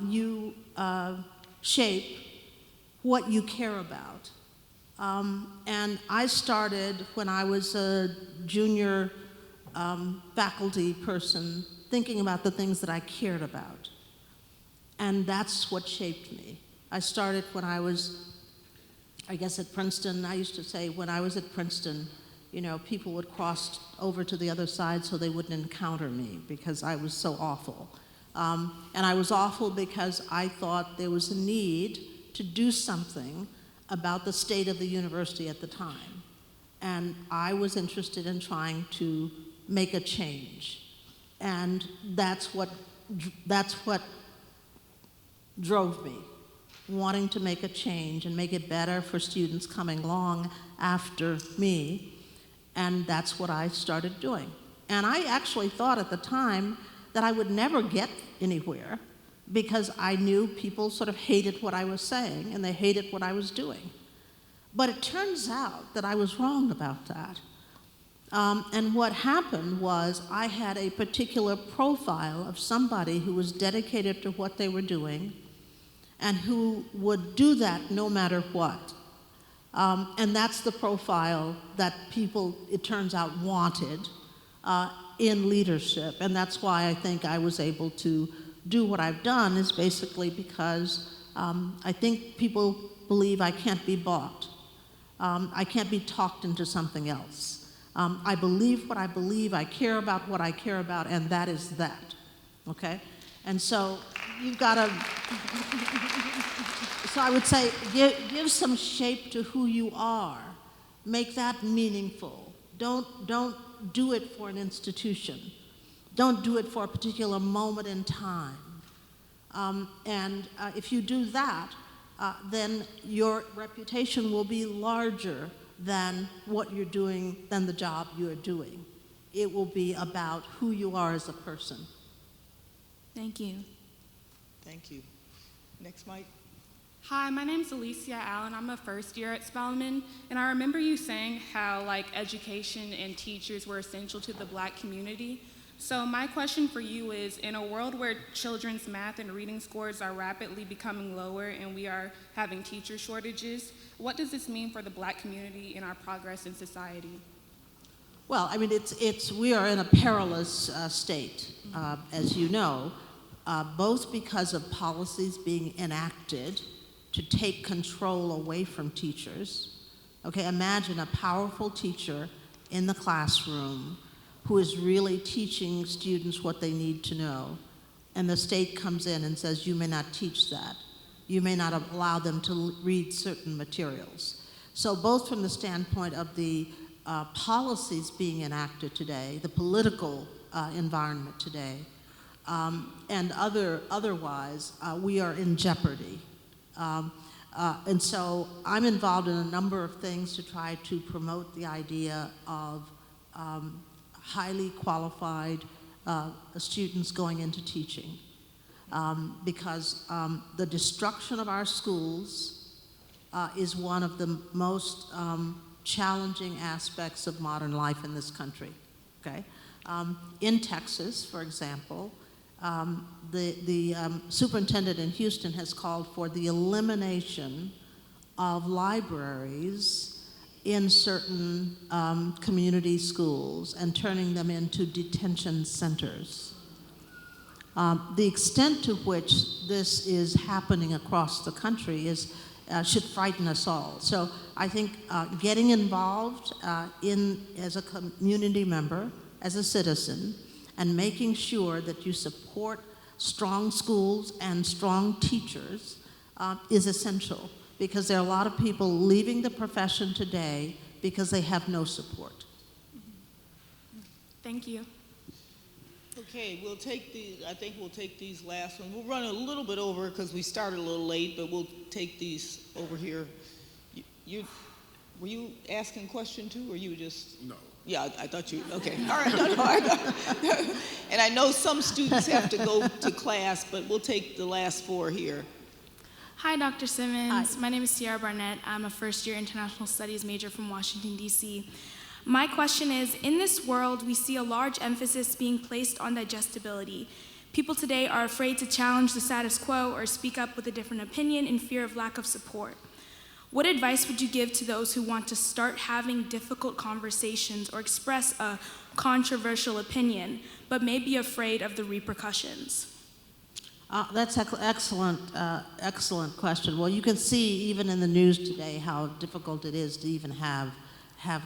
you shape what you care about. And I started when I was a junior faculty person thinking about the things that I cared about. And that's what shaped me. I started when I was, I guess at Princeton. I used to say when I was at Princeton, people would cross over to the other side so they wouldn't encounter me because I was so awful. And I was awful because I thought there was a need to do something about the state of the university at the time. And I was interested in trying to make a change. And that's what drove me, wanting to make a change and make it better for students coming along after me. And that's what I started doing. And I actually thought at the time that I would never get anywhere because I knew people sort of hated what I was saying and they hated what I was doing. But it turns out that I was wrong about that. And what happened was I had a particular profile of somebody who was dedicated to what they were doing and who would do that no matter what. And that's the profile that people, it turns out, wanted in leadership. And that's why I think I was able to do what I've done, is basically because I think people believe I can't be bought. I can't be talked into something else. I believe what I believe, I care about what I care about, and that is that, okay? And so you've got to, so I would say give some shape to who you are. Make that meaningful. Don't do it for an institution. Don't do it for a particular moment in time. And if you do that, then your reputation will be larger than what you're doing, than the job you're doing. It will be about who you are as a person. Thank you. Thank you. Next, Mike. Hi, my name's Alicia Allen. I'm a first year at Spelman, and I remember you saying how education and teachers were essential to the Black community. So my question for you is, in a world where children's math and reading scores are rapidly becoming lower and we are having teacher shortages, what does this mean for the Black community and our progress in society? Well, I mean, we are in a perilous state, as you know, both because of policies being enacted to take control away from teachers. Okay, imagine a powerful teacher in the classroom who is really teaching students what they need to know, and the state comes in and says, you may not teach that. You may not allow them to read certain materials. So both from the standpoint of the policies being enacted today, the political environment today, and otherwise, we are in jeopardy. And so I'm involved in a number of things to try to promote the idea of highly qualified students going into teaching. Because the destruction of our schools is one of the most challenging aspects of modern life in this country, okay? In Texas, for example, the superintendent in Houston has called for the elimination of libraries in certain community schools and turning them into detention centers. The extent to which this is happening across the country should frighten us all. So I think getting involved as a community member, as a citizen, and making sure that you support strong schools and strong teachers is essential, because there are a lot of people leaving the profession today because they have no support. Thank you. Okay, I think we'll take these last ones. We'll run a little bit over because we started a little late, but we'll take these over here. Were you asking a question too, or you just? No. Yeah, I thought you, okay. All right, no. And I know some students have to go to class, but we'll take the last four here. Hi, Dr. Simmons. Hi. My name is Sierra Barnett. I'm a first-year international studies major from Washington, D.C. My question is, in this world, we see a large emphasis being placed on digestibility. People today are afraid to challenge the status quo or speak up with a different opinion in fear of lack of support. What advice would you give to those who want to start having difficult conversations or express a controversial opinion, but may be afraid of the repercussions? That's excellent question. Well, you can see even in the news today how difficult it is to even have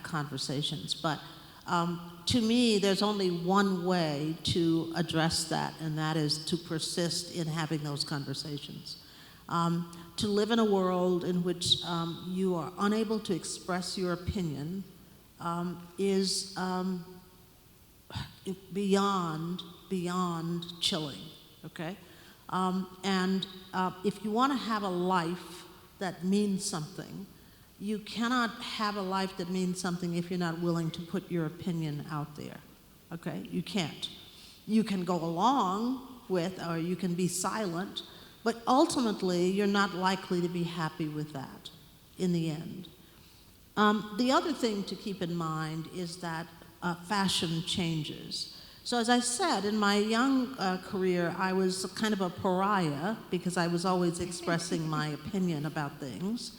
conversations. But to me, there's only one way to address that, and that is to persist in having those conversations. To live in a world in which you are unable to express your opinion is beyond chilling, okay? And if you want to have a life that means something, you cannot have a life that means something if you're not willing to put your opinion out there, okay? You can't. You can go along with, or you can be silent, but ultimately you're not likely to be happy with that in the end. The other thing to keep in mind is that fashion changes. So as I said, in my young career, I was kind of a pariah because I was always expressing my opinion about things.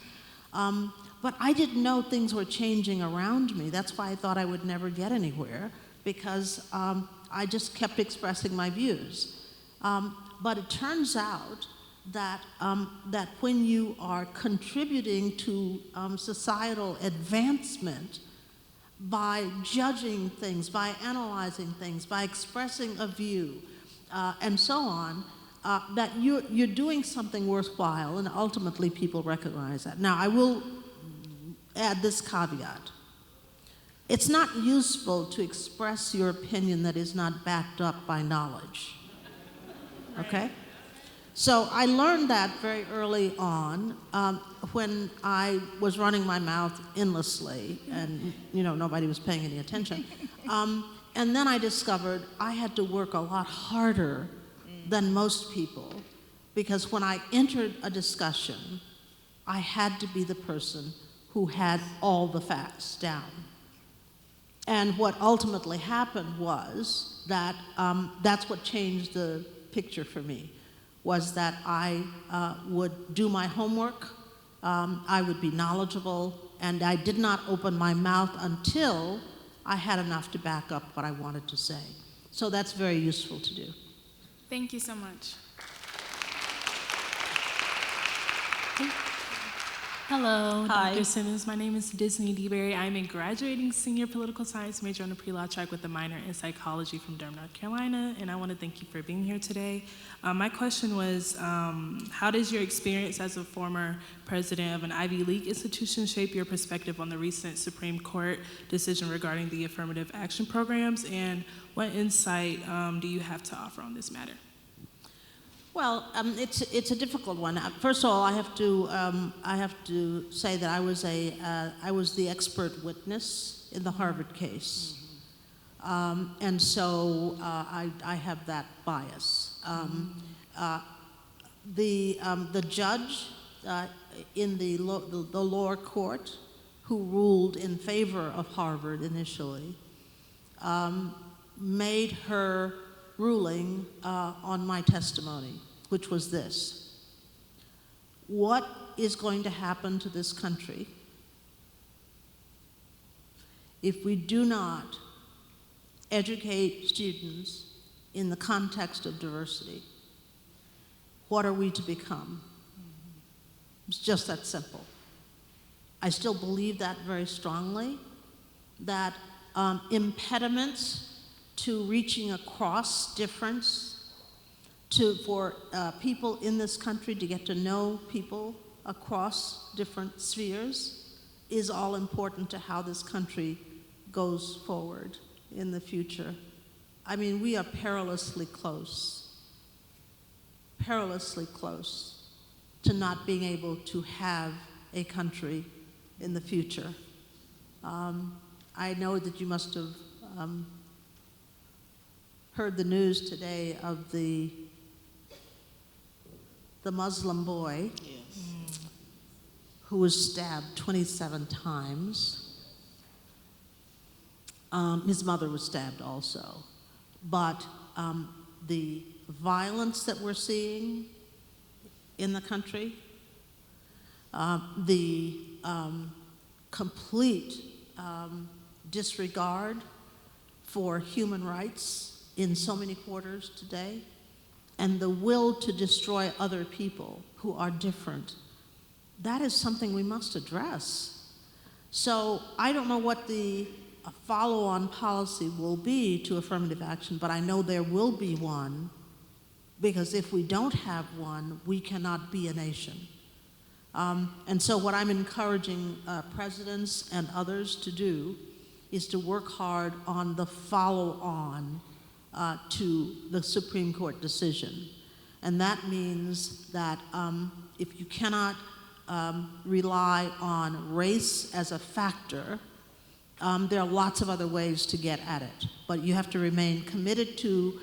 But I didn't know things were changing around me. That's why I thought I would never get anywhere, because I just kept expressing my views. But it turns out that when you are contributing to societal advancement, by judging things, by analyzing things, by expressing a view, and so on, that you're doing something worthwhile, and ultimately people recognize that. Now, I will add this caveat. It's not useful to express your opinion that is not backed up by knowledge, okay? So I learned that very early on when I was running my mouth endlessly and, nobody was paying any attention. And then I discovered I had to work a lot harder than most people, because when I entered a discussion, I had to be the person who had all the facts down. And what ultimately happened was that that's what changed the picture for me, was that I would do my homework, I would be knowledgeable, and I did not open my mouth until I had enough to back up what I wanted to say. So that's very useful to do. Thank you so much. Hello, Hi. Dr. Simmons. My name is Disney DeBerry. I'm a graduating senior political science major on the pre-law track with a minor in psychology from Durham, North Carolina, and I want to thank you for being here today. My question was, how does your experience as a former president of an Ivy League institution shape your perspective on the recent Supreme Court decision regarding the affirmative action programs, and what insight do you have to offer on this matter? Well, it's a difficult one. First of all, I have to say that I was the expert witness in the Harvard case, and so I have that bias. The judge in the lower court, who ruled in favor of Harvard initially, made her ruling on my testimony, which was this: what is going to happen to this country if we do not educate students in the context of diversity? What are we to become? It's just that simple. I still believe that very strongly, that impediments to reaching across difference, for people in this country to get to know people across different spheres, is all important to how this country goes forward in the future. I mean, we are perilously close to not being able to have a country in the future. I know that you must have heard the news today of the Muslim boy who was stabbed 27 times. His mother was stabbed also. But the violence that we're seeing in the country, the complete disregard for human rights in so many quarters today, and the will to destroy other people who are different, that is something we must address. So I don't know what the follow-on policy will be to affirmative action, but I know there will be one, because if we don't have one, we cannot be a nation. And so what I'm encouraging presidents and others to do is to work hard on the follow-on to the Supreme Court decision. And that means that if you cannot rely on race as a factor, there are lots of other ways to get at it. But you have to remain committed to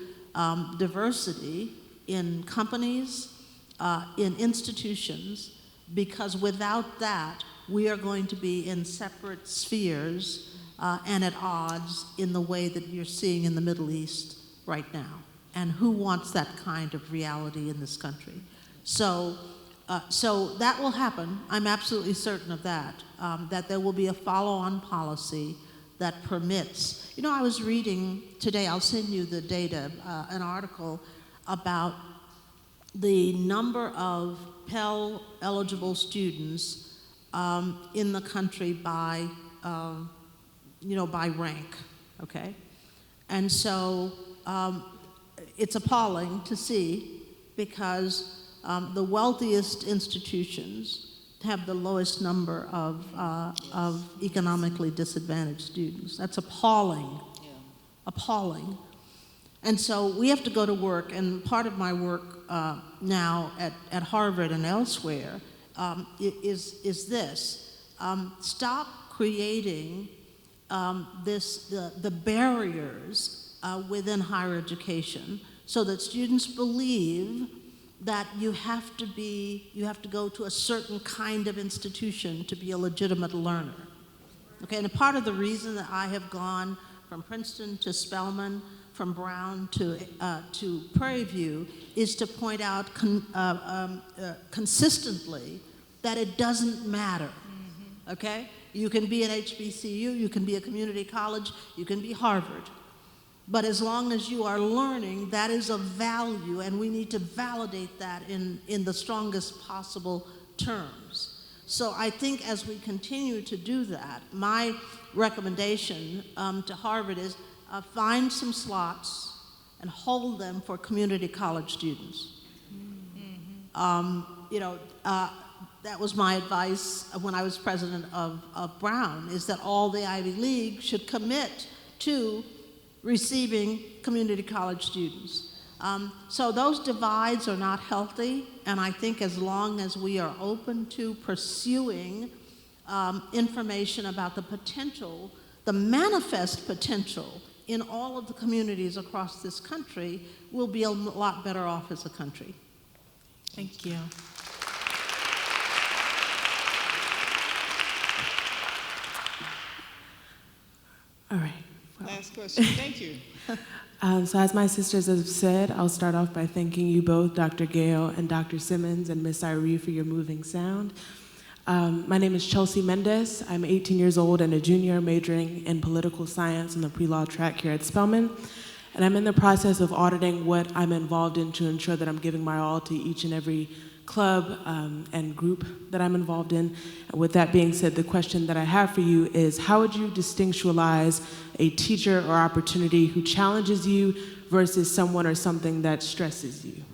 diversity in companies, in institutions, because without that, we are going to be in separate spheres and at odds in the way that you're seeing in the Middle East right now. And who wants that kind of reality in this country? So that will happen. I'm absolutely certain of that, that there will be a follow-on policy that permits. You know, I was reading today, I'll send you the data, an article about the number of Pell-eligible students in the country by rank, okay? And so it's appalling to see, because the wealthiest institutions have the lowest number of economically disadvantaged students. That's appalling, appalling. And so we have to go to work, and part of my work now at Harvard and elsewhere is this. Stop creating the barriers within higher education so that students believe that you have to go to a certain kind of institution to be a legitimate learner. Okay, and a part of the reason that I have gone from Princeton to Spelman, from Brown to Prairie View, is to point out consistently that it doesn't matter. Okay, you can be an HBCU, you can be a community college, you can be Harvard. But as long as you are learning, that is of value, and we need to validate that in the strongest possible terms. So I think as we continue to do that, my recommendation to Harvard is find some slots and hold them for community college students. That was my advice when I was president of Brown, is that all the Ivy League should commit to receiving community college students. So those divides are not healthy, and I think as long as we are open to pursuing information about the potential, the manifest potential in all of the communities across this country, we'll be a lot better off as a country. Thank you. All right. Last question. Thank you. So as my sisters have said, I'll start off by thanking you both, Dr. Gayle and Dr. Simmons and Miss Irene, for your moving sound. My name is Chelsea Mendez. I'm 18 years old and a junior majoring in political science on the pre-law track here at Spelman. And I'm in the process of auditing what I'm involved in to ensure that I'm giving my all to each and every club and group that I'm involved in. And with that being said, the question that I have for you is, how would you distinctualize a teacher or opportunity who challenges you versus someone or something that stresses you?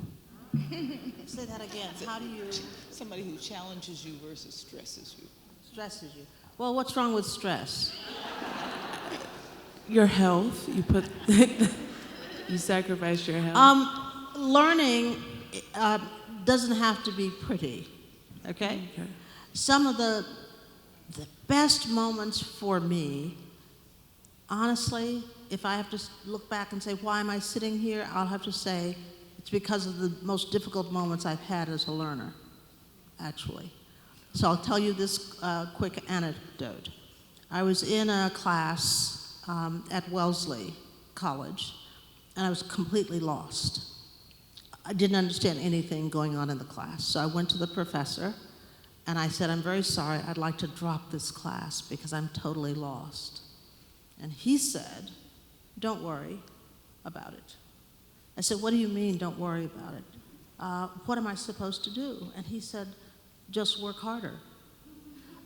Say that again. How do you... Somebody who challenges you versus stresses you. Stresses you. Well, what's wrong with stress? Your health. You put... you sacrifice your health. Learning doesn't have to be pretty, okay? Some of the best moments for me, honestly, if I have to look back and say, why am I sitting here? I'll have to say, it's because of the most difficult moments I've had as a learner, actually. So I'll tell you this quick anecdote. I was in a class at Wellesley College, and I was completely lost. I didn't understand anything going on in the class. So I went to the professor and I said, I'm very sorry, I'd like to drop this class because I'm totally lost. And he said, don't worry about it. I said, what do you mean, don't worry about it? What am I supposed to do? And he said, just work harder.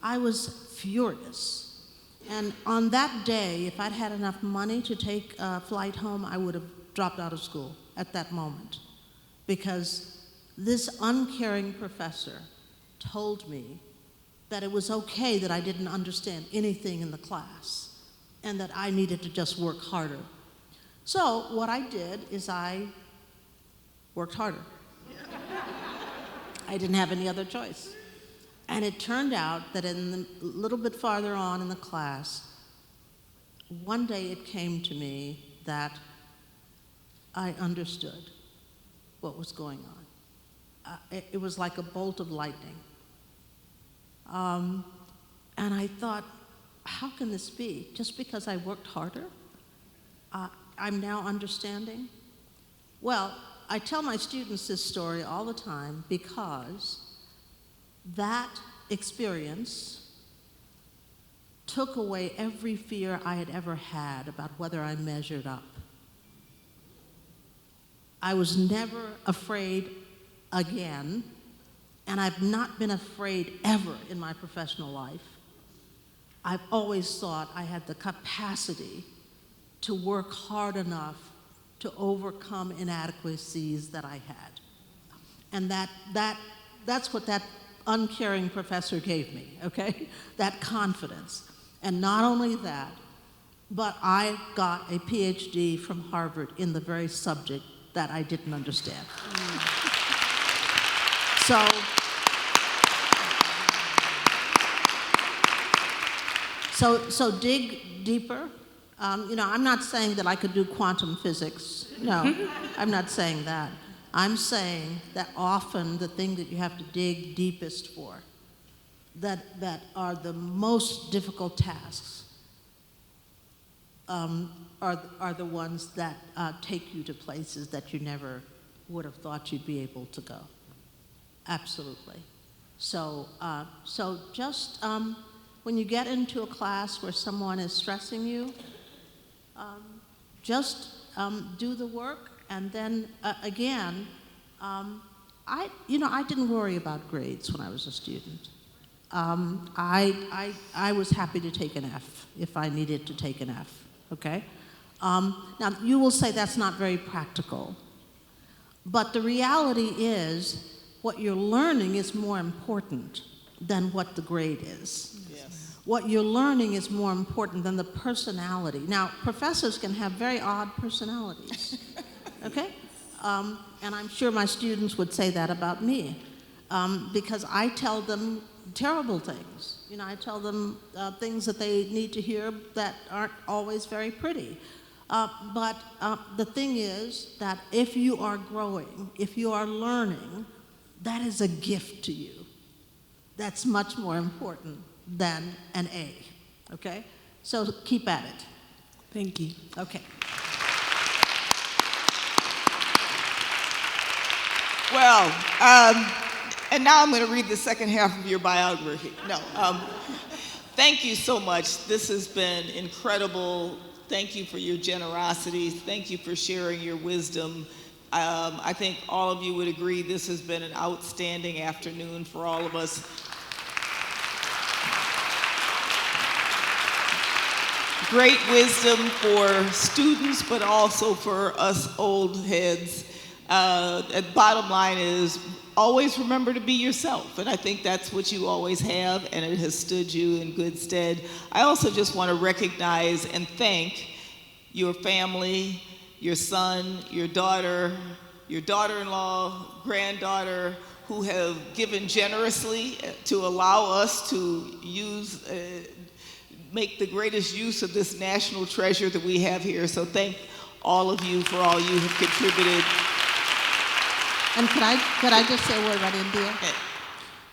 I was furious. And on that day, if I'd had enough money to take a flight home, I would have dropped out of school at that moment. Because this uncaring professor told me that it was okay that I didn't understand anything in the class and that I needed to just work harder. So what I did is I worked harder. I didn't have any other choice. And it turned out that a little bit farther on in the class, one day it came to me that I understood what was going on. It was like a bolt of lightning. And I thought, how can this be? Just because I worked harder, I'm now understanding? Well, I tell my students this story all the time because that experience took away every fear I had ever had about whether I measured up. I was never afraid again, and I've not been afraid ever in my professional life. I've always thought I had the capacity to work hard enough to overcome inadequacies that I had. And that's what that uncaring professor gave me, okay? That confidence. And not only that, but I got a PhD from Harvard in the very subject that I didn't understand. So dig deeper. I'm not saying that I could do quantum physics. No, I'm not saying that. I'm saying that often the thing that you have to dig deepest for, that are the most difficult tasks, are the ones that take you to places that you never would have thought you'd be able to go. Absolutely. So just when you get into a class where someone is stressing you, just do the work, and then again, I didn't worry about grades when I was a student. I was happy to take an F if I needed to take an F. Okay. Now you will say that's not very practical, but the reality is what you're learning is more important than what the grade is. Yes. What you're learning is more important than the personality. Now, professors can have very odd personalities, okay? And I'm sure my students would say that about me, because I tell them terrible things. I tell them things that they need to hear that aren't always very pretty. But the thing is that if you are growing, if you are learning, that is a gift to you. That's much more important than an A, okay? So keep at it. Thank you. Okay. Well, and now I'm going to read the second half of your biography. No, thank you so much. This has been incredible. Thank you for your generosity. Thank you for sharing your wisdom. I think all of you would agree this has been an outstanding afternoon for all of us. Great wisdom for students, but also for us old heads. The bottom line is always remember to be yourself, and I think that's what you always have, and it has stood you in good stead. I also just want to recognize and thank your family, your son, your daughter-in-law, granddaughter, who have given generously to allow us to make the greatest use of this national treasure that we have here. So thank all of you for all you have contributed. And could I just say a word about India? Okay.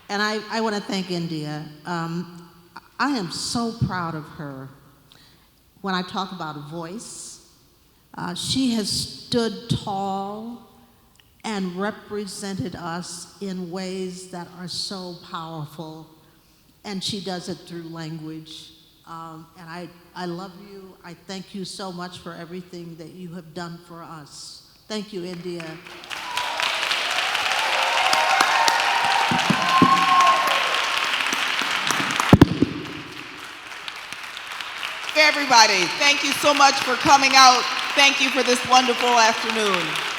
And I want to thank India. I am so proud of her. When I talk about voice, she has stood tall and represented us in ways that are so powerful, and she does it through language. And I love you. I thank you so much for everything that you have done for us. Thank you, India. Everybody, thank you so much for coming out. Thank you for this wonderful afternoon.